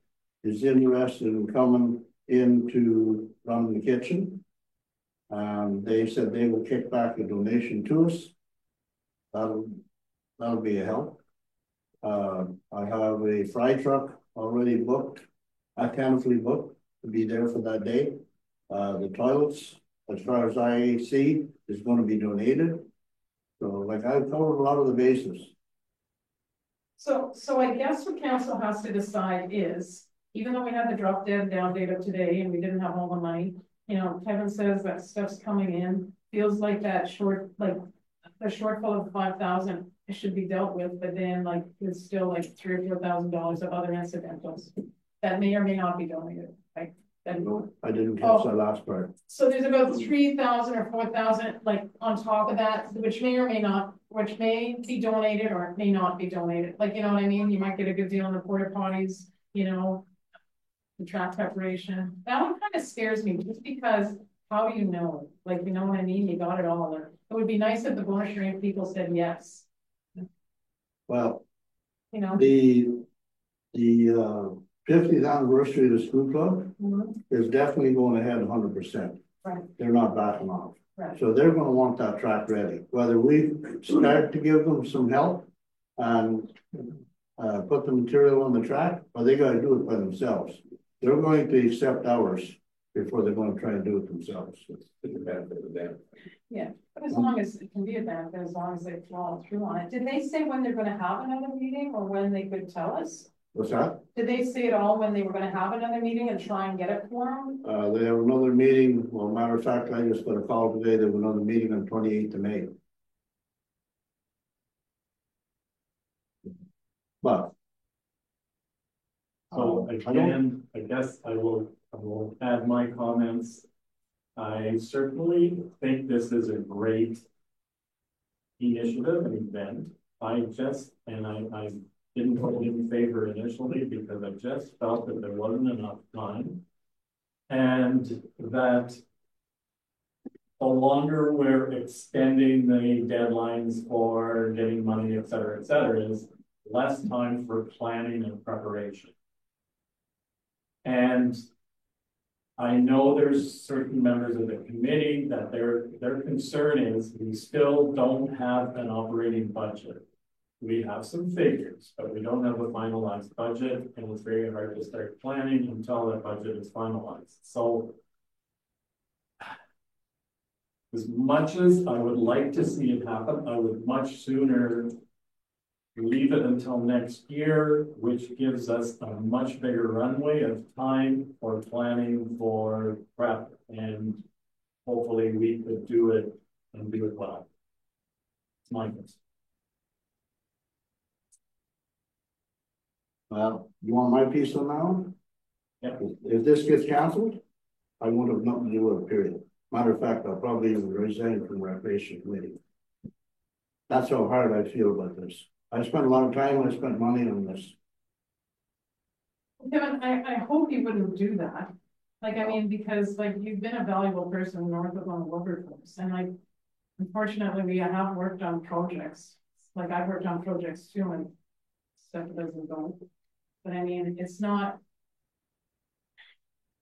is interested in coming in to run the kitchen. They said they will kick back a donation to us. That'll be a help. I have a fry truck already booked, tentatively booked to be there for that day. The toilets, as far as I see, is going to be donated. So like I've covered a lot of the bases. So I guess what council has to decide is, even though we had the drop dead down date of today and we didn't have all the money, you know, Kevin says that stuff's coming in, feels like that the shortfall of 5,000 should be dealt with, but then like there's still like $3,000 or $4,000 of other incidentals that may or may not be donated, right? No, I didn't catch that last part. So there's about 3,000 or 4,000 like on top of that, which may or may not, which may be donated or may not be donated. Like, you know what I mean? You might get a good deal on the porta potties, you know, the track preparation. That one kind of scares me just because how do you know? Like, you know what I mean? You got it all there. It would be nice if the Blanche Green people said yes, Well, you know? the 50th anniversary of the school club Mhm. is definitely going ahead 100%. Right. They're not backing off. Right. So they're gonna want that track ready, whether we start to give them some help and put the material on the track, or they gotta do it by themselves. They're going to accept ours before they're gonna try and do it themselves. It's the benefit of them. Yeah, but as long as it can be a benefit, as long as they follow through on it. Did they say when they're gonna have another meeting or when they could tell us? What's that? Did they say at all when they were gonna have another meeting and try and get it for them? They have another meeting, well, matter of fact, I just got a call today, there was another meeting on 28th of May. But. So I don't- again, I guess I will add my comments. I certainly think this is a great initiative and event. I didn't vote in favor initially because I just felt that there wasn't enough time. And that the longer we're extending the deadlines for getting money, et cetera, is less time for planning and preparation. And I know there's certain members of the committee that their concern is we still don't have an operating budget. We have some figures, but we don't have a finalized budget, and it's very hard to start planning until that budget is finalized. So as much as I would like to see it happen, I would much sooner leave it until next year, which gives us a much bigger runway of time for planning for prep, and hopefully we could do it and do it well. It's my guess. Well, you want my piece on now? Yeah. If this gets canceled, I won't have nothing to do with it, period. Matter of fact, I'll probably even resign from the recreation committee. That's how hard I feel about this. I spent a lot of time, I spent money on this. Kevin, I hope you wouldn't do that. Like, I mean, because like you've been a valuable person north of on Wilberforce, and like, unfortunately, we have worked on projects. Like I've worked on projects too, and stuff doesn't go. But I mean, it's not.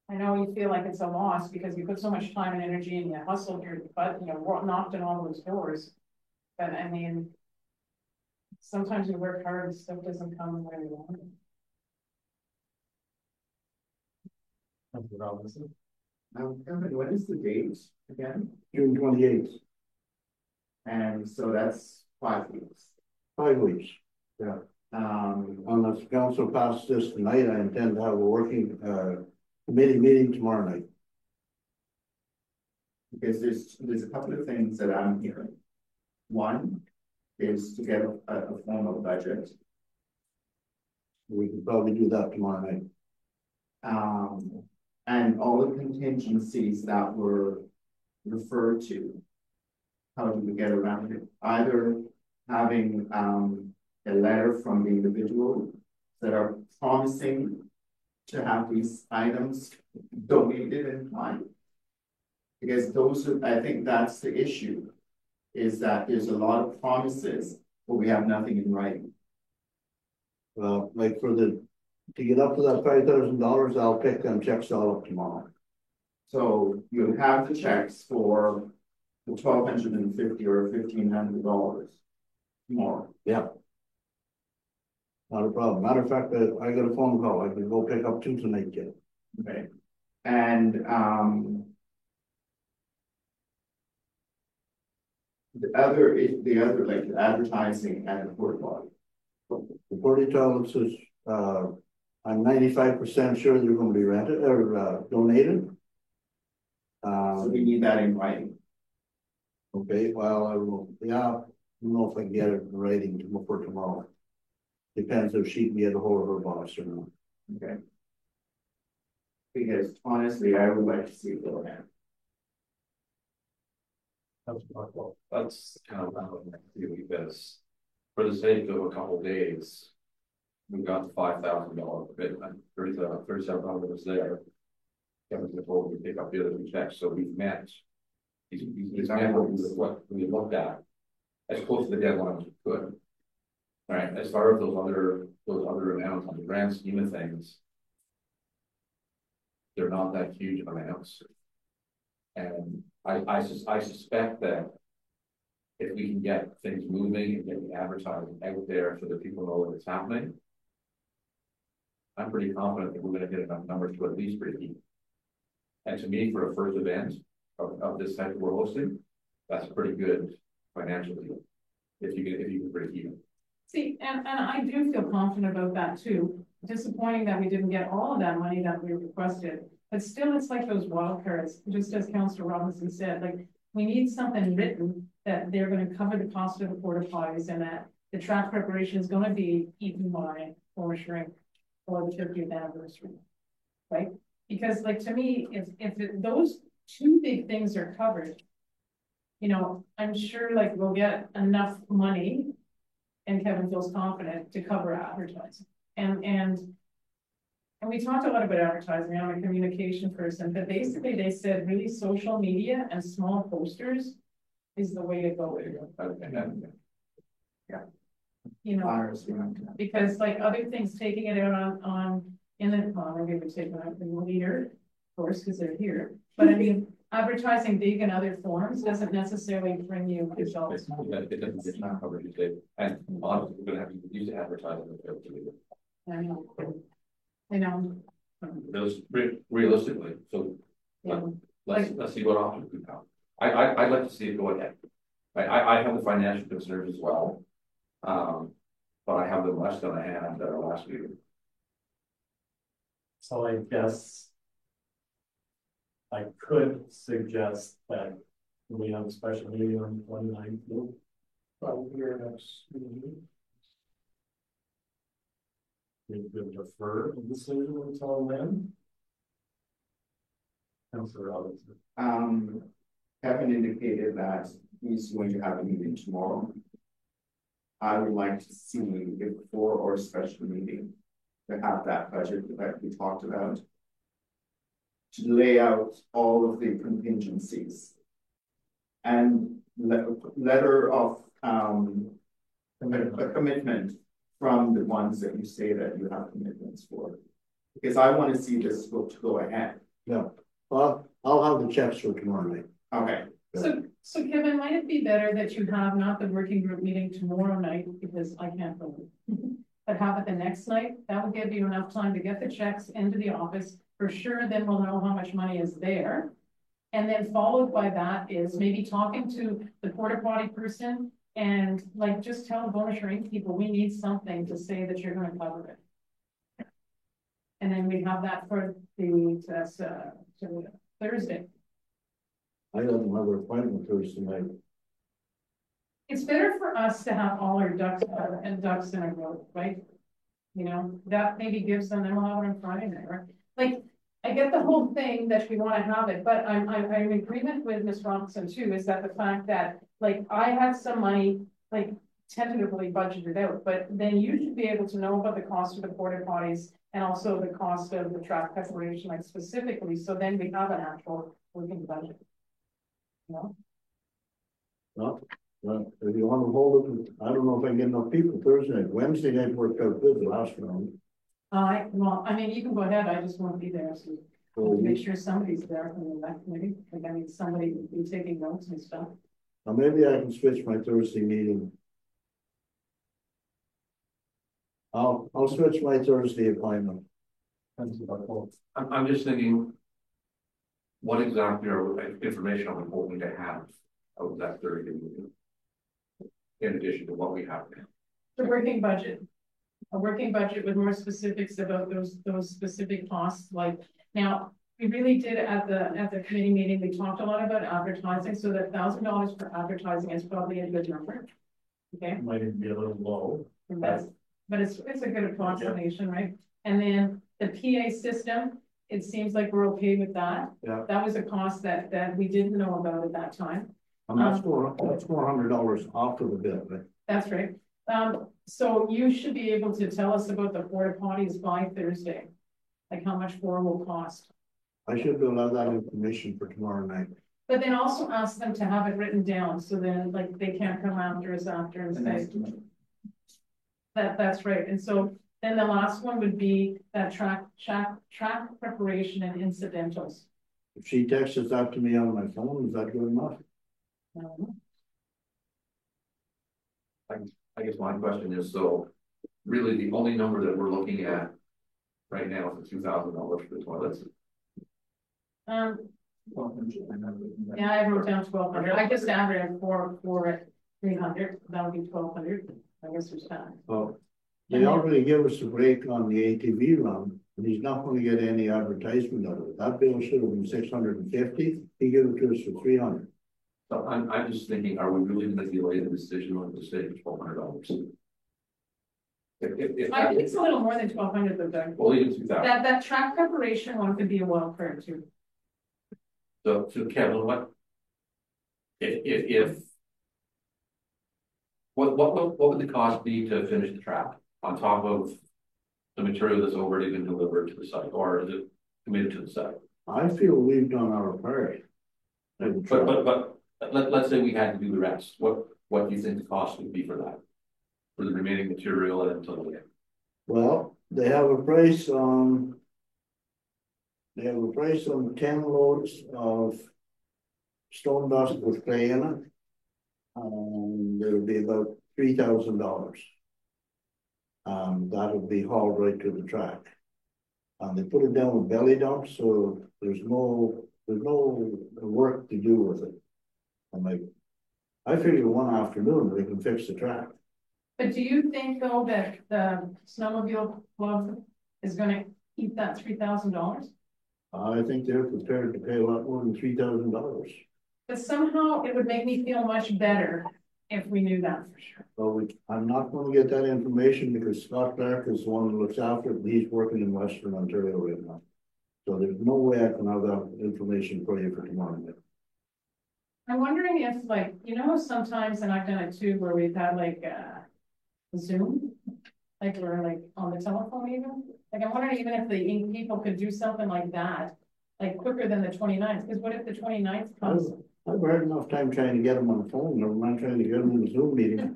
I know you feel like it's a loss because you put so much time and energy and you hustled your butt, you know, knocked on all those doors. But I mean, sometimes you work hard and stuff doesn't come the way you want it. Councilor Robinson. Kevin, what is the date again? June 28th, And so that's 5 weeks. 5 weeks. Yeah. Unless council passes this tonight, I intend to have a working committee meeting tomorrow night. Because there's a couple of things that I'm hearing. One is to get a formal budget. We can probably do that tomorrow night. And all the contingencies that were referred to. How do we get around it? Either having a letter from the individual that are promising to have these items donated in time. Because I think that's the issue, is that there's a lot of promises, but we have nothing in writing. Well, like to get up to that $5,000, I'll pick them checks all up tomorrow. So you have the checks for the $1,250 or $1,500 more. Yeah. Not a problem. Matter of fact, I got a phone call. I can go pick up 2 tonight, kid. Okay. And the other like advertising at the port body. The porta toilets is, I'm 95% sure they're going to be rented or donated. So we need that in writing. Okay, well, I will, yeah, I don't know if I can get it in writing for tomorrow. Depends if she can get a hold of her boss or not. Okay. Because honestly, I would like to see it go ahead. That's kind of what I do, because for the sake of a couple of days, we've got $5,000 commitment, $37 there. Kevin's been told to pick up the other two checks, so we've met. He's met what we looked at as close to the deadline as we could. All right, as far as those other amounts on the grand scheme of things, they're not that huge of amounts. And I suspect that if we can get things moving and get the advertising out there so that people know that it's happening, I'm pretty confident that we're going to hit enough numbers to at least break even. And to me, for a first event of this type we're hosting, that's pretty good financially. If you can break even. See, and I do feel confident about that too. Disappointing that we didn't get all of that money that we requested, but still it's like those wild cards, just as Councillor Robinson said, like we need something written that they're going to cover the cost of the porta potties and that the track preparation is going to be eaten by or shrink for the 50th anniversary, right? Because like to me, if those two big things are covered, you know, I'm sure like we'll get enough money and Kevin feels confident to cover advertising. And we talked a lot about advertising. I'm a communication person, but basically they said really social media and small posters is the way to go. Yeah. You know, because like other things, taking it out on in the, well, maybe we're taking out the leader, of course, because they're here. But I mean, advertising big in other forms doesn't necessarily bring you results. It's not covered today. And honestly, we're going to have to use advertising. I know. You know. Realistically, so Yeah. let's see what options we have. I'd like to see it go ahead. I have the financial concerns as well, but I have them less than I had at our last meeting. So I guess I could suggest that we have a special meeting on the 29th. Probably your next meeting. We could defer the decision until then. Councillor Robinson. Kevin indicated that he's going to have a meeting tomorrow. I would like to see if for our special meeting to have that budget that we talked about, to lay out all of the contingencies and letter of a commitment from the ones that you say that you have commitments for, because I want to see this book to go ahead. Yeah, well, I'll have the checks for tomorrow night. Okay. So Kevin, might it be better that you have not the working group meeting tomorrow night, because I can't go, but have it the next night? That will give you enough time to get the checks into the office for sure. Then we'll know how much money is there. And then followed by that is maybe talking to the porta potty person and like just tell the Bona Shrink people we need something to say that you're going to cover it. And then we have that for the Thursday. I have another appointment Thursday night. It's better for us to have all our ducks in a row, right? You know, that maybe gives them, then we'll have it on Friday night, right? Like, I get the whole thing that we want to have it, but I'm in agreement with Ms. Robinson too, is that the fact that, like, I have some money, like, tentatively budgeted out, but then you should be able to know about the cost of the porta potties and also the cost of the track preparation, like, specifically, so then we have an actual working budget. You know? Well, if you want to hold it, I don't know if I can get enough people Thursday night. Wednesday night worked out good the last round. Well, I mean, you can go ahead, I just want to be there, so make sure somebody's there from the rec committee, like, I mean, somebody will be taking notes and stuff. Now maybe I can switch my Thursday meeting. I'll switch my Thursday appointment. I'm just thinking, what exactly information are we hoping to have out of that 30 meeting, in addition to what we have now? The working budget. A working budget with more specifics about those specific costs. Like, now, we really did at the committee meeting, we talked a lot about advertising, so that $1,000 for advertising is probably a good number. Okay. Might even be a little low. But it's a good approximation, right? And then the PA system, it seems like we're okay with that. Yeah. That was a cost that we didn't know about at that time. And that's $400 off of the bill, right? That's right. So you should be able to tell us about the porta potties by Thursday, like how much more will cost. I should have allowed that information for tomorrow night. But then also ask them to have it written down, so then like they can't come after us after and say. That's right, and so then the last one would be that track preparation and incidentals. If she texts that to me on my phone, is that good enough? I guess my question is, so really the only number that we're looking at right now is the $2,000 for the toilets. Yeah, I wrote down 1,200. I just averaged four at 300. That would be 1,200. I guess there's time. Well, they already give us a break on the ATV run, and he's not going to get any advertisement out of it. That bill should have been 650. He gave it to us for 300. So I'm just thinking, are we really going to delay the decision on the state of $1,200? I think it's a little more than 1,200 though, Doug. Well, even 2,000. That track preparation one could be a wild card too. So Kevin, what what would the cost be to finish the track on top of the material that's already been delivered to the site, or is it committed to the site? I feel we've done our part. But let's say we had to do the rest. What do you think the cost would be for that? For the remaining material and until the end? Well, they have a price on 10 loads of stone dust with clay in it. It'll be about $3,000. That'll be hauled right to the track. And they put it down with belly dump, so there's no work to do with it. I figure one afternoon we can fix the track. But do you think though that the snowmobile club is going to keep that $3,000? I think they're prepared to pay a lot more than $3,000. But somehow it would make me feel much better if we knew that for sure. Well, I'm not going to get that information because Scott Clark is the one who looks after it. He's working in Western Ontario right now. So there's no way I can have that information for you for tomorrow night. I'm wondering if, like, you know, sometimes, and I've done it too, where we've had like Zoom, like we're like on the telephone even. Like I'm wondering even if the people could do something like that, like quicker than the 29th. Because what if the 29th comes? I've had enough time trying to get them on the phone. Never mind trying to get them in the Zoom meeting.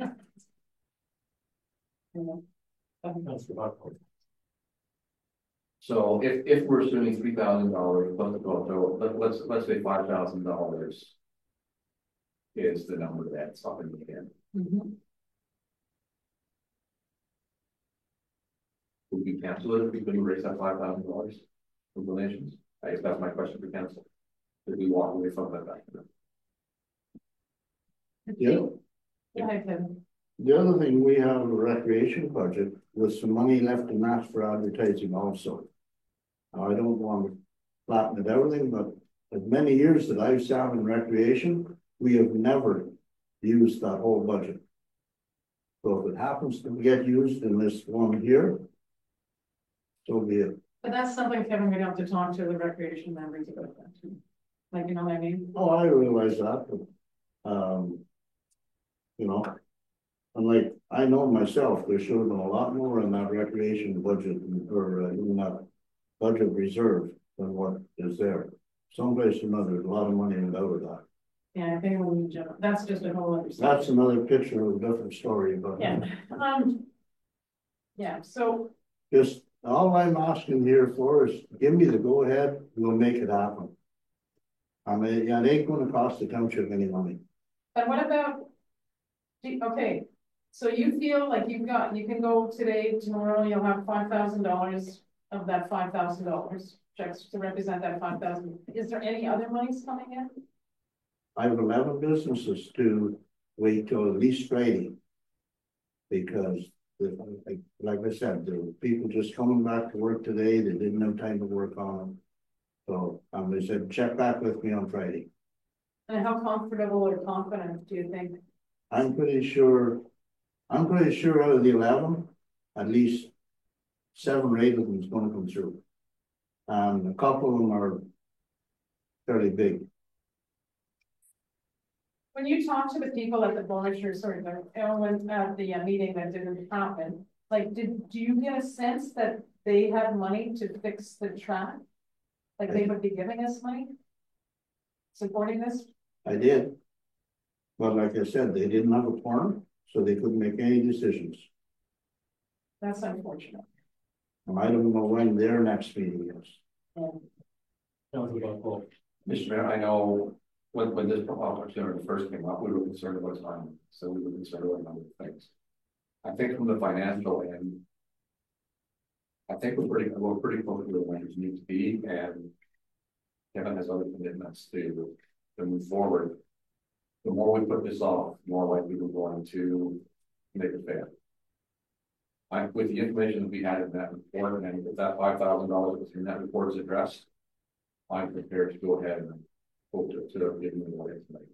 So if we're assuming $3,000 plus the so let's say $5,000 is the number that's up in the end. Would we cancel it if we couldn't raise that $5,000 from donations? I guess that's my question for council. Did we walk away from that back? Yeah. The other thing, we have a recreation budget with some money left in that for advertising also. I don't want to flatten it everything, but as many years that I've sat in recreation, we have never used that whole budget. So if it happens to get used in this one here, so be it. But that's something Kevin would have to talk to the recreation members about that too. Like, you know what I mean? Oh, I realize that, but you know, and like I know myself, there should have been a lot more in that recreation budget or in that budget reserve than what is there. Someplace or another, there's a lot of money in out of that. Yeah, I think that's just a whole other story. That's another picture of a different story, but yeah. Yeah, so just all I'm asking here for is give me the go ahead, we'll make it happen. I mean, yeah, it ain't gonna cost the township any money. But what about, okay, so you feel like you can go today, tomorrow, you'll have $5,000 of that $5,000 checks to represent that 5,000. Is there any other monies coming in? I have 11 businesses to wait till at least Friday. Because like I said, there were people just coming back to work today, they didn't have time to work on them. So they said, check back with me on Friday. And how comfortable or confident do you think? I'm pretty sure out of the 11, at least 7 or 8 of them is going to come through. And a couple of them are fairly big. When you talk to the people at the village or sort of at the meeting that didn't happen, like do you get a sense that they have money to fix the track? Like they would be giving us money? Supporting this? I did. But like I said, they didn't have a quorum, so they couldn't make any decisions. That's unfortunate. And I don't know when their next meeting is. Mr. Mayor, I know when this opportunity first came up, we were concerned about time, so we were concerned about a number of things. I think from the financial end, I think we're pretty close to where the range need to be, and Kevin has other commitments to move forward. The more we put this off, the more likely we're going to make it fail. With the information that we had in that report, and if that $5,000 in that report is addressed, I'm prepared to go ahead and hope to give them the right tonight.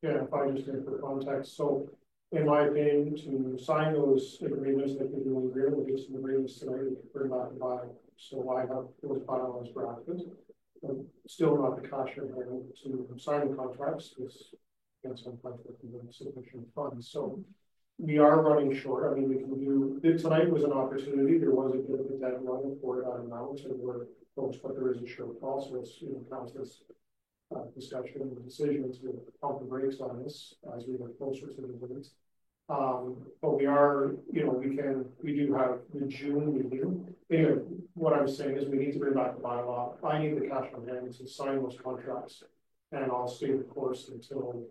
Yeah, if I just get for context, so in my opinion, to sign those agreements that we do agree, we'll get some agreements tonight, we can bring back and buy. So I have those bylaws drafted, but still not the cash in hand to sign the contracts, because again, sometimes we can get sufficient funds. So we are running short. I mean, we can do, tonight was an opportunity, there was a bit of a deadline for that amount, and we're close, but there is a shortfall, so it's, counts as discussion and decision to pump the brakes on this as we get closer to the dates. But we are, we do have the June meeting. Anyway, what I'm saying is we need to bring back the bylaw. I need the cash on hand to sign those contracts, and I'll stay the course until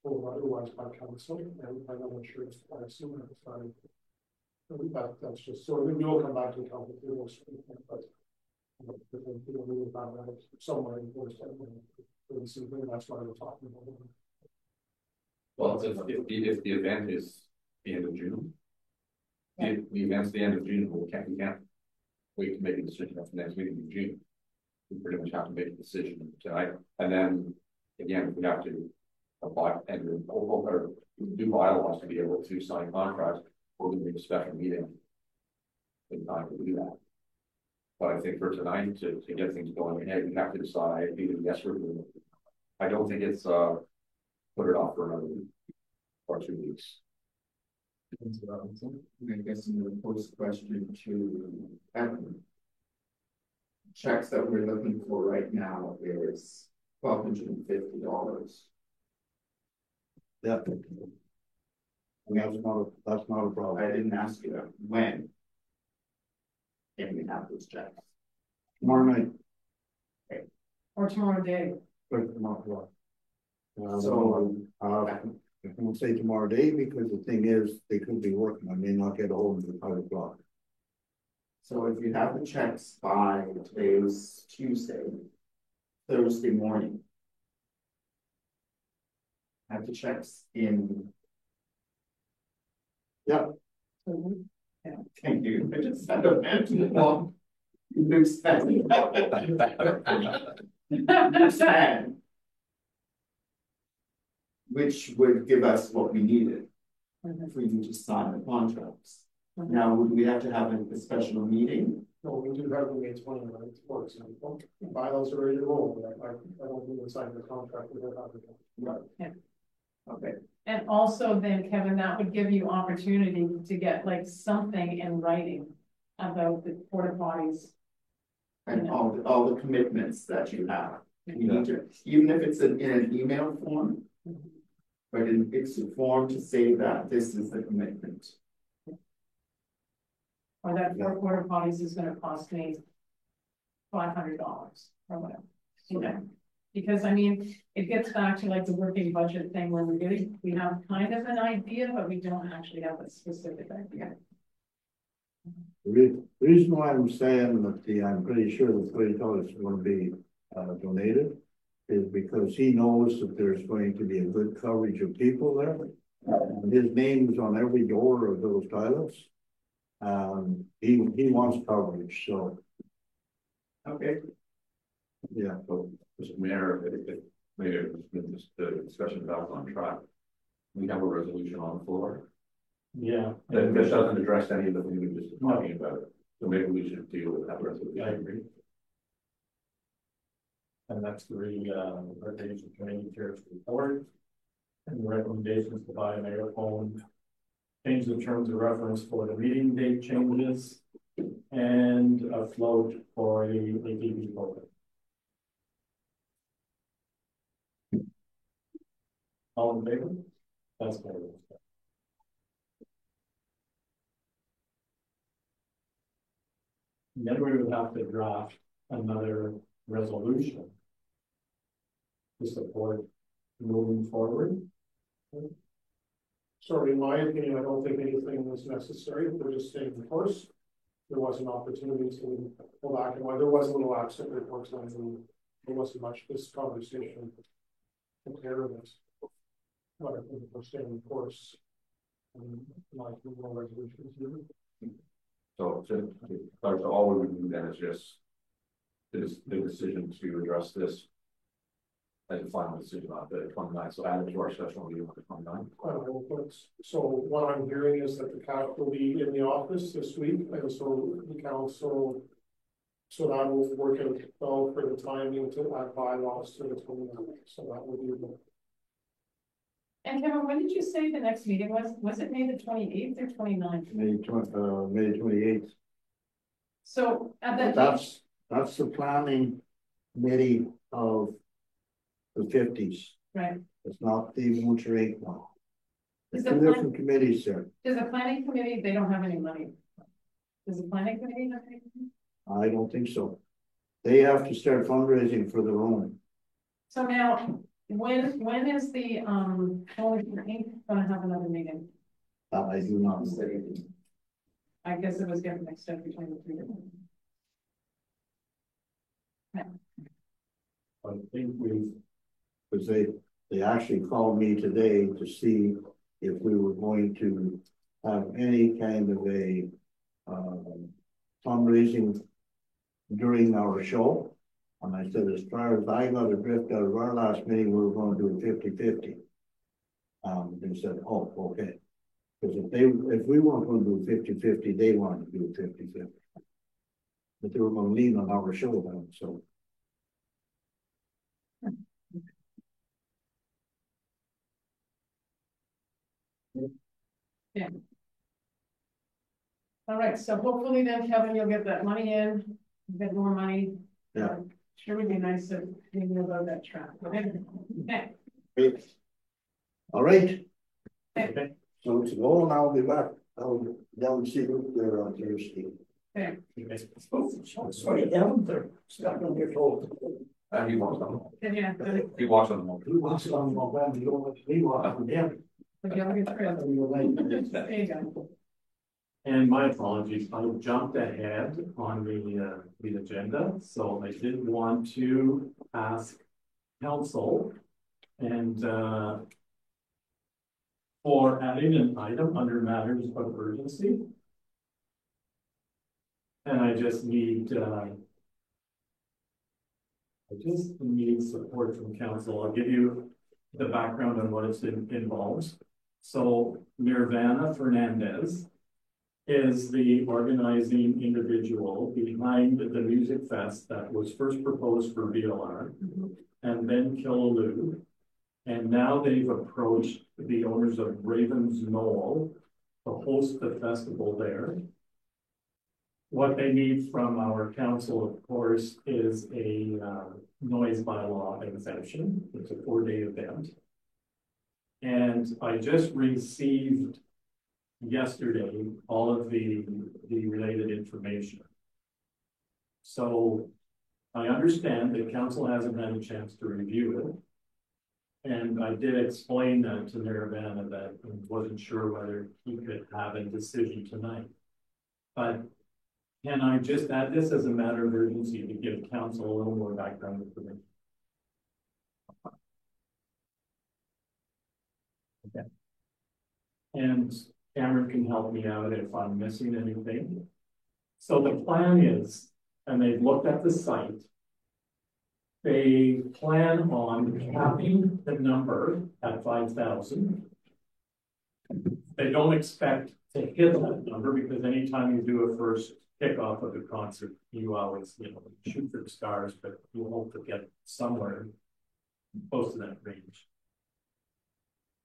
otherwise by council, and I'm not sure it's I assume at the time. That's just so we will come back to the council, but somewhere in the course that's why we're talking about it. Well, if the event is the end of June, if the event's the end of June, we can't wait to make a decision at the next meeting in June. We pretty much have to make a decision tonight, and then again, we have to apply and do bylaws to be able to sign contracts. We're going to make a special meeting in time to do that. But I think for tonight, to get things going ahead, we have to decide either yes or no. I don't think it's put it off for another week or 2 weeks. I guess I'm going to pose a question to Evan. Checks that we're looking for right now is $1,250. Yeah. That's not a problem. I didn't ask you that. When can we have those checks? Tomorrow night. Or tomorrow day? Or tomorrow. So I won't say tomorrow day, because the thing is, they could be working. I may not get a hold of them at 5 o'clock. So if you have the checks by, today was Tuesday, Thursday morning. Have the checks in. Yeah. Thank you. I just had a mental one. You understand. Which would give us what we needed for you to sign the contracts. Now, would we have to have a special meeting? No, we do have the May 29th, for example. Bylaws are ready to roll, but I don't think we sign the contract without having it. Right. Yeah. Okay. And also then, Kevin, that would give you opportunity to get like something in writing about the porta potties. And all the commitments that you have. You need to, even if it's in an email form, but it's a form to say that this is the commitment. Or that 4 porta potties is going to cost me $500 or whatever. Because I mean, it gets back to like the working budget thing where we have kind of an idea, but we don't actually have a specific idea. The reason why I'm saying that I'm pretty sure the $30 is going to be donated is because he knows that there's going to be a good coverage of people there. And his name is on every door of those toilets. He wants coverage, so. Okay. Yeah. So, Mr. Mayor, maybe it's been just the discussion about on track. We have a resolution on the floor. Yeah. That doesn't address any of the things we were just talking about. So maybe we should deal with that resolution. I agree. And that's the recommendation committee chairs report. And the recommendations by Mayor Cohen. Change the terms of reference for the meeting date changes. and a float for the ATV program. All in favor? That's carried. Then we would have to draft another resolution to support moving forward. So in my opinion, I don't think anything was necessary. We're just staying the course. There was an opportunity to go back and while there was a little absent reports on the, there wasn't much this conversation compare this. But I think we're staying the course. Like more resolutions here. So all we would do then is just the decision to address this as a final decision on the 29th. So add it to our special meeting on the 29th. So what I'm hearing is that the CAC will be in the office this week, and so the council, so that will work out well for the timing to add bylaws to the 29th. So that will be the. And Kevin, when did you say the next meeting was? Was it May the 28th or 29th? May 28th. So at that. That's the planning committee of the 50s. Right. It's not the Winter Inc. one. Is There's two different committees there. Does the planning committee, they don't have any money? Does the planning committee have any money? I don't think so. They have to start fundraising for their own. So now, when is the Winter Inc. gonna have another meeting? I do not know. I guess it was getting mixed up between the three. I think we've. Because they actually called me today to see if we were going to have any kind of a fundraising during our show. And I said, as far as I got a drift out of our last meeting, we were going to do 50-50. They said, oh, okay. Because if we weren't going to do 50-50, they wanted to do 50-50. But they were going to lean on our show then, so. Yeah. All right, so hopefully then, Kevin, you'll get that money in, get more money. Yeah. Sure would be nice to maybe about that track. Okay. Great. All right. Okay. So to go, and I'll be back. I'll down see you there on Thursday. Okay. Sorry, down there. Stuck on your toe. He walks on. Yeah. He walks on the Who wants on my band? You don't want to leave on them. Okay, I'll get rid of it. There you go. And my apologies, I jumped ahead on the agenda, so I did want to ask council and for adding an item under matters of urgency. And I just need support from council. I'll give you the background on what it involves. So Nirvana Fernandez is the organizing individual behind the music fest that was first proposed for VLR and then Killaloo. And now they've approached the owners of Ravens Knoll to host the festival there. What they need from our council, of course, is a noise bylaw exemption. It's a 4-day event. And I just received yesterday all of the related information. So I understand that council hasn't had a chance to review it. And I did explain that to Nirvana that I wasn't sure whether he could have a decision tonight. But can I just add this as a matter of urgency to give council a little more background information? Okay. And Cameron can help me out if I'm missing anything. So the plan is, and they've looked at the site, they plan on capping the number at 5,000. They don't expect to hit that number because anytime you do a first kickoff of the concert, you always, shoot for the stars, but you hope to get somewhere close to that range.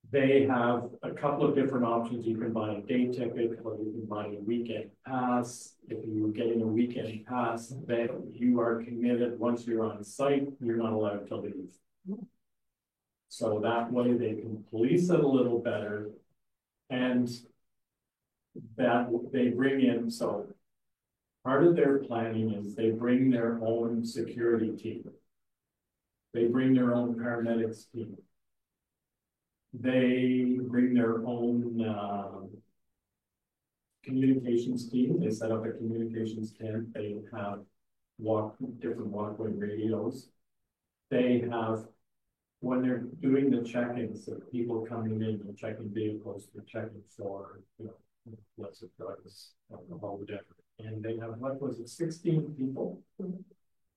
They have a couple of different options. You can buy a day ticket or you can buy a weekend pass. If you're getting a weekend pass, then you are committed. Once you're on site, you're not allowed to leave. So that way they can police it a little better. And that they bring in, so part of their planning is they bring their own security team. They bring their own paramedics team. They bring their own communications team. They set up a communications tent. They have different walkway radios. They have, when they're doing the check-ins of people coming in and checking vehicles, they're checking for, you know, lots of drugs, alcohol, whatever. And they have, what was it, 16 people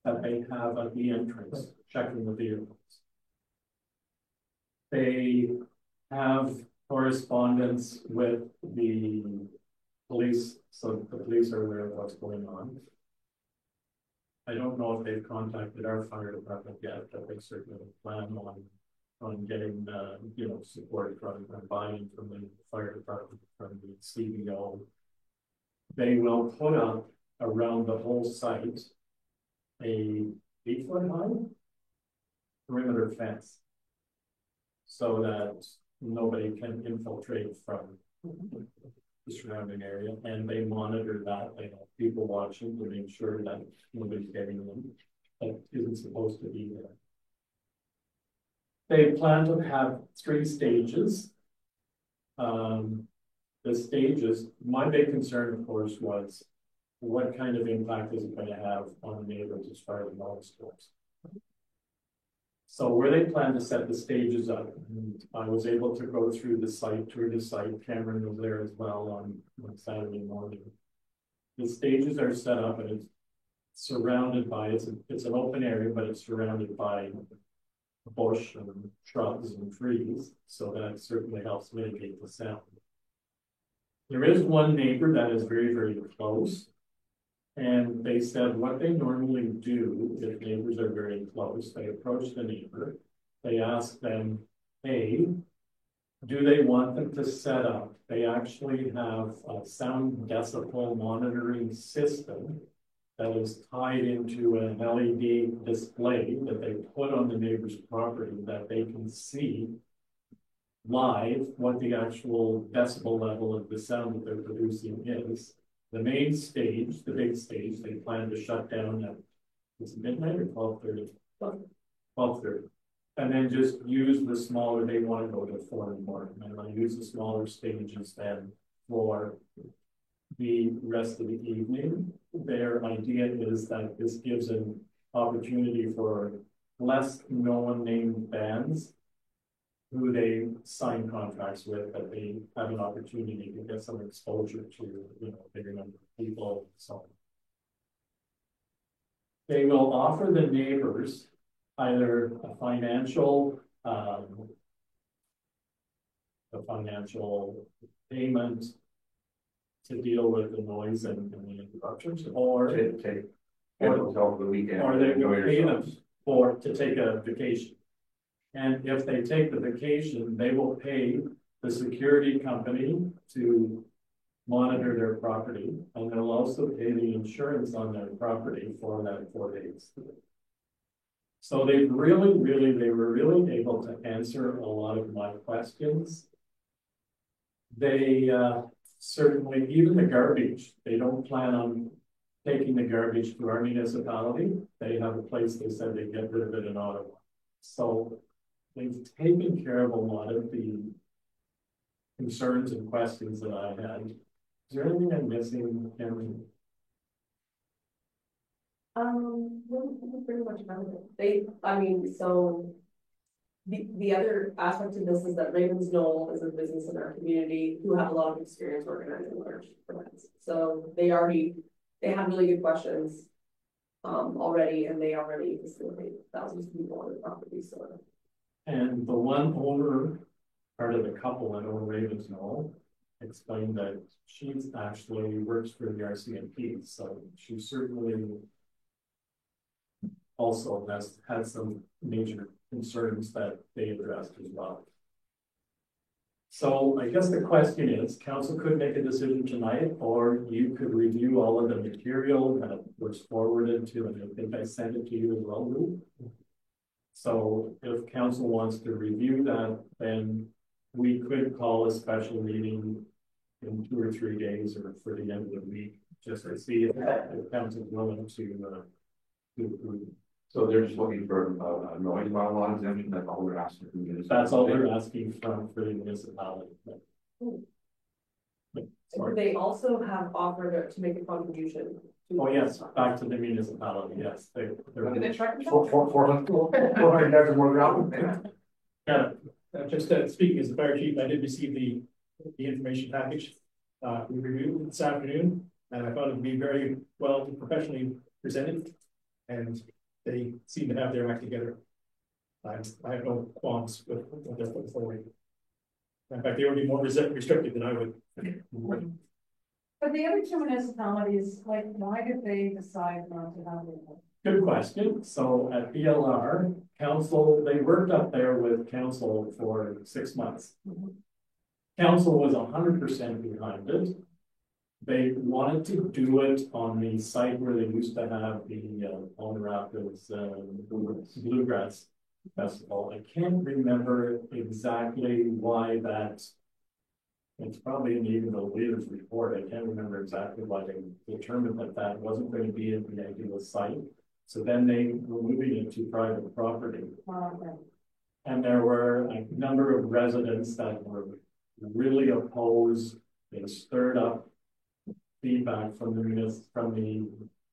that they have at the entrance checking the vehicles. They have correspondence with the police, so the police are aware of what's going on. I don't know if they've contacted our fire department yet, but they certainly plan on getting, you know, support from buying from the fire department, from the CBO. They will put up around the whole site a 8-foot high perimeter fence so that nobody can infiltrate from the surrounding area, and they monitor that. They have people watching to make sure that nobody's getting in that isn't supposed to be there. They plan to have 3 stages. The stages, my big concern, of course, was what kind of impact is it going to have on the neighbors as far as noise goes. So where they plan to set the stages up, I was able to go through the site, tour the site. Cameron was there as well on Saturday morning. The stages are set up and it's surrounded by, it's an open area, but it's surrounded by bush and shrubs and trees. So that certainly helps mitigate the sound. There is one neighbor that is very, very close. And they said what they normally do if neighbors are very close, they approach the neighbor, they ask them, hey, do they want them to set up? They actually have a sound decibel monitoring system that is tied into an LED display that they put on the neighbor's property that they can see live what the actual decibel level of the sound that they're producing is. The main stage, the big stage, they plan to shut down at, is it midnight or 12:30? 12:30. And then just use the smaller, they want to go to 4 in the morning. And I use the smaller stages then for the rest of the evening. Their idea is that this gives an opportunity for less known named bands who they sign contracts with, that they have an opportunity to get some exposure to, you know, a bigger number of people. So they will offer the neighbors either a financial payment to deal with the noise and the interruptions, or to take hotel for the weekend, or they will pay them yourselves. to take a vacation. And if they take the vacation, they will pay the security company to monitor their property, and they'll also pay the insurance on their property for that 4 days. So they were really able to answer a lot of my questions. They certainly, even the garbage, they don't plan on taking the garbage to our municipality. They have a place they said they get rid of it in Ottawa. So they've taken care of a lot of the concerns and questions that I had. Is there anything I'm missing, Cameron? Pretty much about it. I mean, so the other aspect of this is that Ravens Knoll is a business in our community who have a lot of experience organizing large events. So they have really good questions already, and they already facilitate thousands of people on the property. So. And the one owner, part of the couple that own Ravens Knoll, explained that she's actually works for the RCMP, so she certainly also has had some major concerns that they addressed as well. So I guess the question is, council could make a decision tonight, or you could review all of the material that was forwarded to, and I think I sent it to you as well, Lou. So if council wants to review that, then we could call a special meeting in 2 or 3 days or for the end of the week, just to see if council is willing to approve. So they're just looking for a noise bylaw exemption, that's all they're asking. That's all they're asking for the municipality. So they also have offered to make a contribution. Oh, yes, back to the municipality, yes, they're. With the truck. 400 yards or more ground. Yeah, just speaking as the fire chief, I did receive the information package. We reviewed it this afternoon, and I found it to be very well professionally presented, and they seem to have their act together. I have no qualms with what they're putting forward. In fact, they would be more restrictive than I would. But the other two municipalities, like, why did they decide not to have it? Good question. So at BLR, council, they worked up there with council for 6 months. Council was 100% behind it. They wanted to do it on the site where they used to have the Palm Rapids Bluegrass Festival. I can't remember exactly why that. It's probably in even the leader's report. I can't remember exactly why they determined that that wasn't going to be in the ideal site. So then they were moving it to private property. Okay. And there were a number of residents that were really opposed. They stirred up feedback from the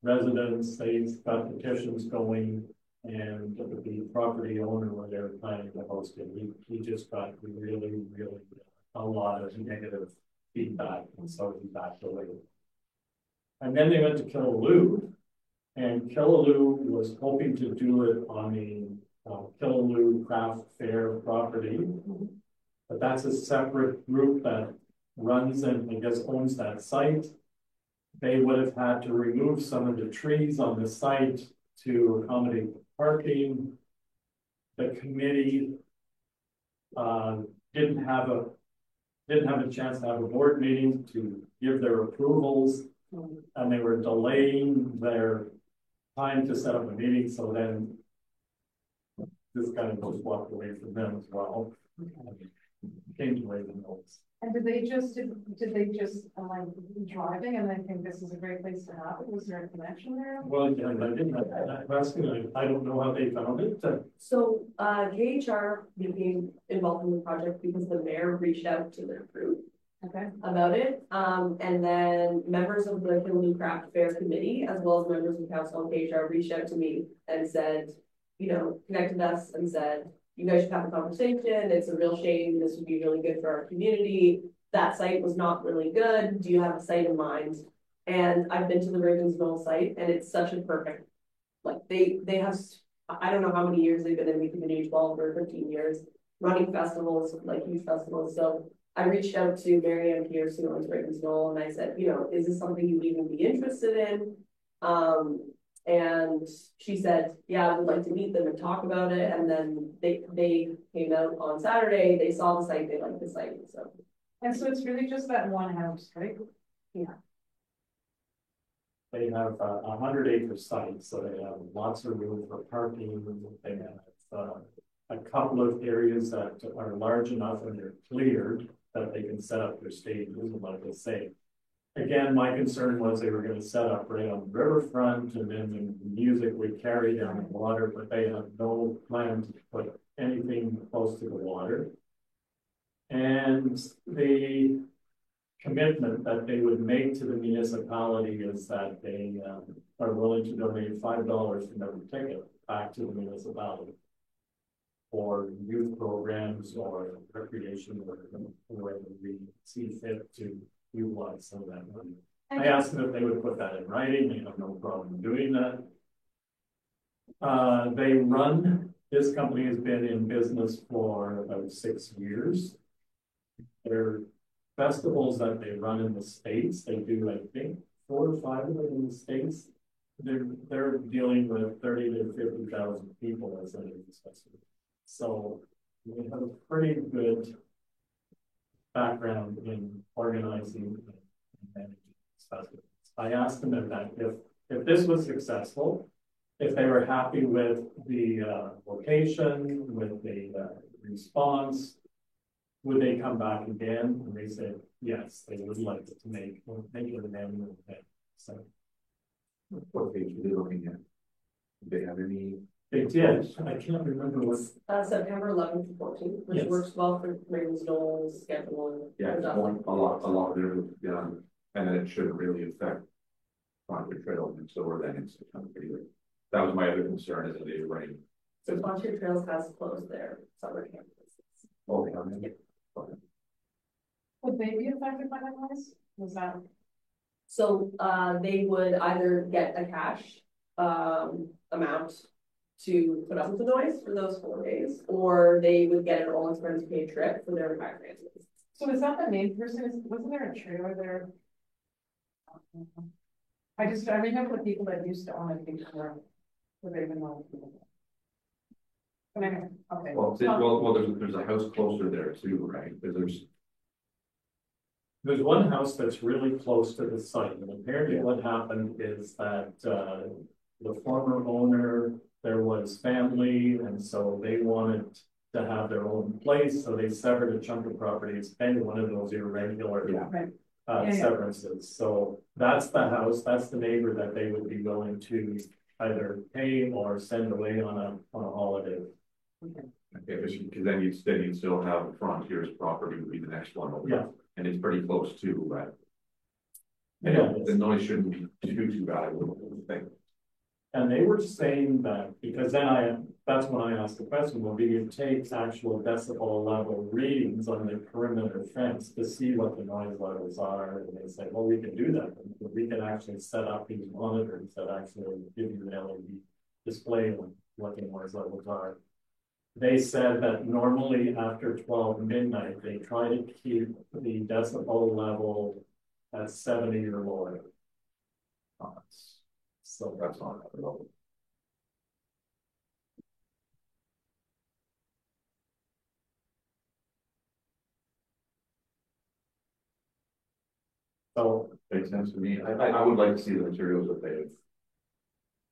residents. They got petitions going, and the property owner, where they were planning to host it, he just got really a lot of negative feedback, and so he backed away. And then they went to Killaloo, and Killaloo was hoping to do it on the Killaloo Craft Fair property, but that's a separate group that runs and I guess owns that site. They would have had to remove some of the trees on the site to accommodate parking. The committee didn't have a chance to have a board meeting to give their approvals, and they were delaying their time to set up a meeting. So then this guy just walked away from them as well. Came to Raven Hills. And did they just like driving and I think this is a great place to have it? Was there a connection there? Well, yeah, I didn't have that question. I don't know how they found it. So KHR became involved in the project because the mayor reached out to their group about it. And then members of the Killaloo Craft Fair Committee, as well as members of council and KHR, reached out to me and said, you know, connected us and said, you guys should have a conversation. It's a real shame. This would be really good for our community. That site was not really good. Do you have a site in mind? And I've been to the Ravensville site, and it's such a perfect, like they have, I don't know how many years they've been in the community, 12 or 15 years, running festivals, like huge festivals. So I reached out to Marianne Pierce, who owns Ravensville, and I said, you know, is this something you'd even be interested in? And she said, yeah, I would like to meet them and talk about it. And then they came out on Saturday, they saw the site, they liked the site, so. And so it's really just that one house, right? Yeah. They have a 100-acre site, so they have lots of room for parking. They have a couple of areas that are large enough and they're cleared that they can set up their stages, and like I say. Again, my concern was they were going to set up right on the riverfront, and then the music would carry down the water, but they have no plan to put anything close to the water. And the commitment that they would make to the municipality is that they are willing to donate $5 from every ticket back to the municipality for youth programs or recreation or whatever we see fit to utilize some of that money. I asked them if they would put that in writing. They have no problem doing that. This company has been in business for about 6 years. Their festivals that they run in the States, they do, I think, 4 or 5 of them in the States. They're dealing with 30 to 50,000 people as an festival. So we have a pretty good background in organizing and managing festivals. I asked them that if this was successful, if they were happy with the location, with the response, would they come back again? And they said yes, they would like to make it an annual event. So What page are they looking at? Do they have any? they did. I can't remember what. September 11th to 14th, which Yes. works well for Raymond's Knowles schedule. Yeah, it's going a lot there, and then it shouldn't really affect Frontier Trail and so we're then in September. That was my other concern is that they were running. So Frontier Trails has closed their summer campuses. Oh, they haven't? Okay. Would they be affected by that noise? Was that? So they would either get a cash amount to put up with the noise for those 4 days, or they would get an all expense paid trip for their entire families. So is that the main person? Wasn't there a trailer there? I remember the people that used to own it before. But they've been on. But anyway, okay. Well, there's a house closer there too, right? Because there's one house that's really close to the site, and apparently what happened is that the former owner, there was family, and so they wanted to have their own place, so they severed a chunk of property. It's kind of one of those irregular severances. So that's the house, that's the neighbor that they would be willing to either pay or send away on a holiday. Okay, because then you'd still have Frontier's property would be the next one over. Yeah. And it's pretty close too, but Yeah. the noise shouldn't be too bad, I wouldn't think. And they were saying that, because then that's when I asked the question, well, do you take actual decibel level readings on the perimeter fence to see what the noise levels are? And they said, well, we can do that. We can actually set up these monitors that actually give you an LED display on what the noise levels are. They said that normally after 12 midnight, they try to keep the decibel level at 70 or lower. So that's not at all. So makes sense to me. I would like to see the materials that they have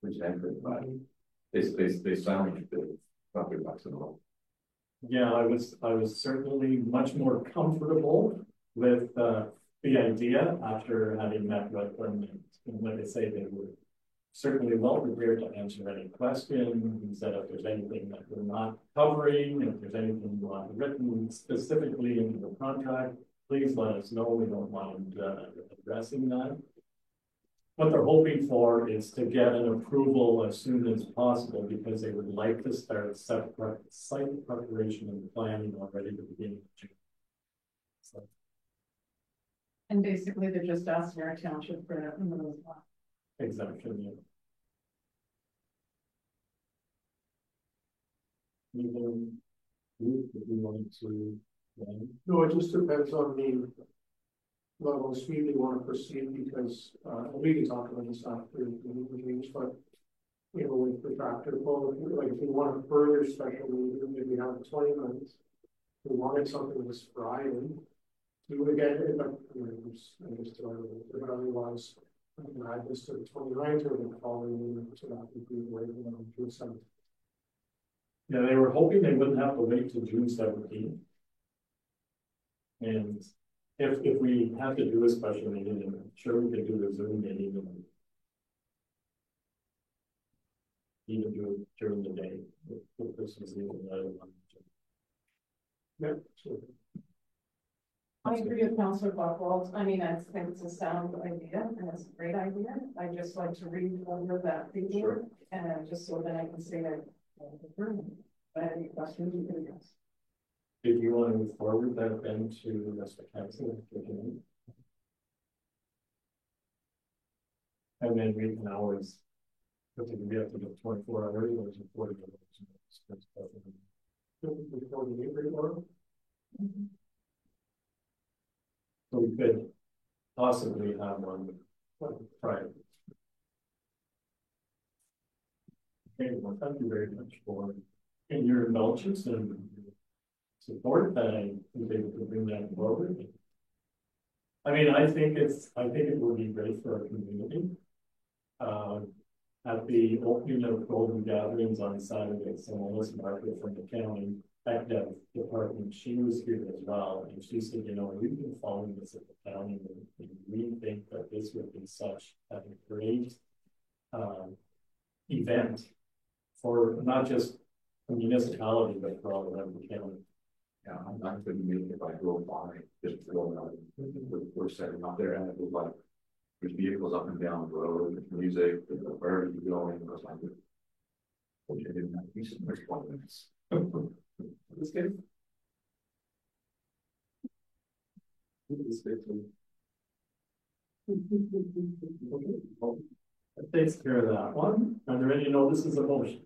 presented, but they sound like they're probably bucks in a row. yeah, I was certainly much more comfortable with the idea after having met with them. And like I say, they were certainly well prepared to answer any question. He said if there's anything that we're not covering, if there's anything you want written specifically into the contract, please let us know. We don't mind addressing that. What they're hoping for is to get an approval as soon as possible because they would like to start site preparation and planning already at the beginning of June. So. And basically they're just asking our township for a little spot. Exemption, yeah. Even if we want to, No, it just depends on the level of speed they want to proceed because we can talk about this after the meetings, but you know, with the tractor pull, like if you want a further special meeting, maybe have 20 minutes. If we wanted something this Friday, do it again, but otherwise, I can add this to the 29th or the following meeting, so that would be the way to June 7th. yeah, they were hoping they wouldn't have to wait till June 17th. And if we have to do a special meeting, I'm sure we could do a Zoom meeting and even do it during the day if this is even another one. Yeah, sure. I agree with Councillor Buchwald. I mean, I think it's a sound idea and it's a great idea. I just like to read over that paper and just so that I can say that. If I have any questions, you can ask. If you want to move forward that then to the rest of council, and then we can always, because it can be up to the 24 hours or 40 hours. So we could possibly have one Friday. Okay, well, thank you very much for your indulgence and support that I was able to bring that forward. I mean, I think it will be great for our community. At the opening of Golden Gatherings on Saturday, so Melissa Margaret from the county ECDEV department, she was here as well, and she said, you know, we've been following this at the county, and we think that this would be such a great event for not just the municipality, but for all around the county. Yeah, I'm not gonna make it if I go by, just going out, we're setting up there, and it was like, there's vehicles up and down the road, there's music, where are you going, and I was like, I didn't have to be so much minutes. It's good. It's good too. Okay, well, that takes care of that one. Are there any notices of motion?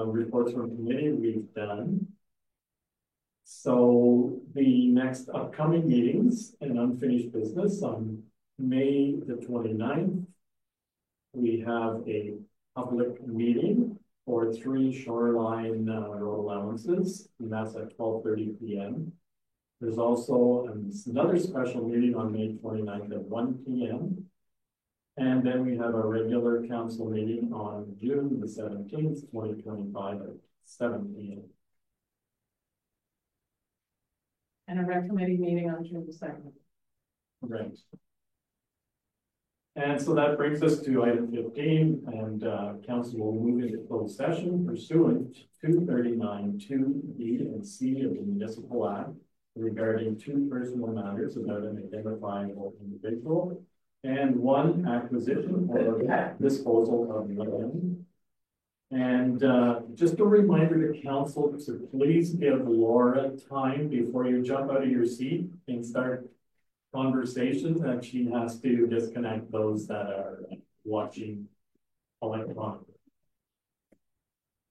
Reports from committee we've done. So the next upcoming meetings and unfinished business on May the 29th, we have a public meeting for 3 shoreline road allowances, and that's at 12:30 p.m. There's also another special meeting on May 29th at 1 p.m. And then we have a regular council meeting on June the 17th, 2025 at 7 p.m. And a rec committee meeting on June the 2nd. Right. And so that brings us to item 15, and council will move into closed session pursuant to 239(2)(b) and C of the Municipal Act regarding 2 personal matters about an identifiable individual and 1 acquisition or disposal of land. And just a reminder to council to please give Laura time before you jump out of your seat and start conversations, and she has to disconnect those that are watching electronically.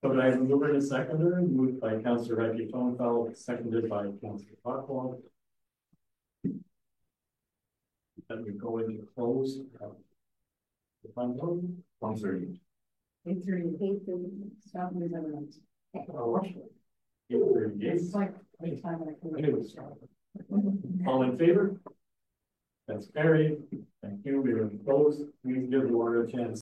So did I have a mover and a seconder? Moved by Councillor Reggie Tonefeld, seconded by Councillor Buckwald. Then we go into close. The fund vote, 1:30. 8:30. Stop these evidence. Oh, 8:30. It's like any time I can. Anyways, all in favor? That's carried. Thank you. We are closed. Please give Laura a chance.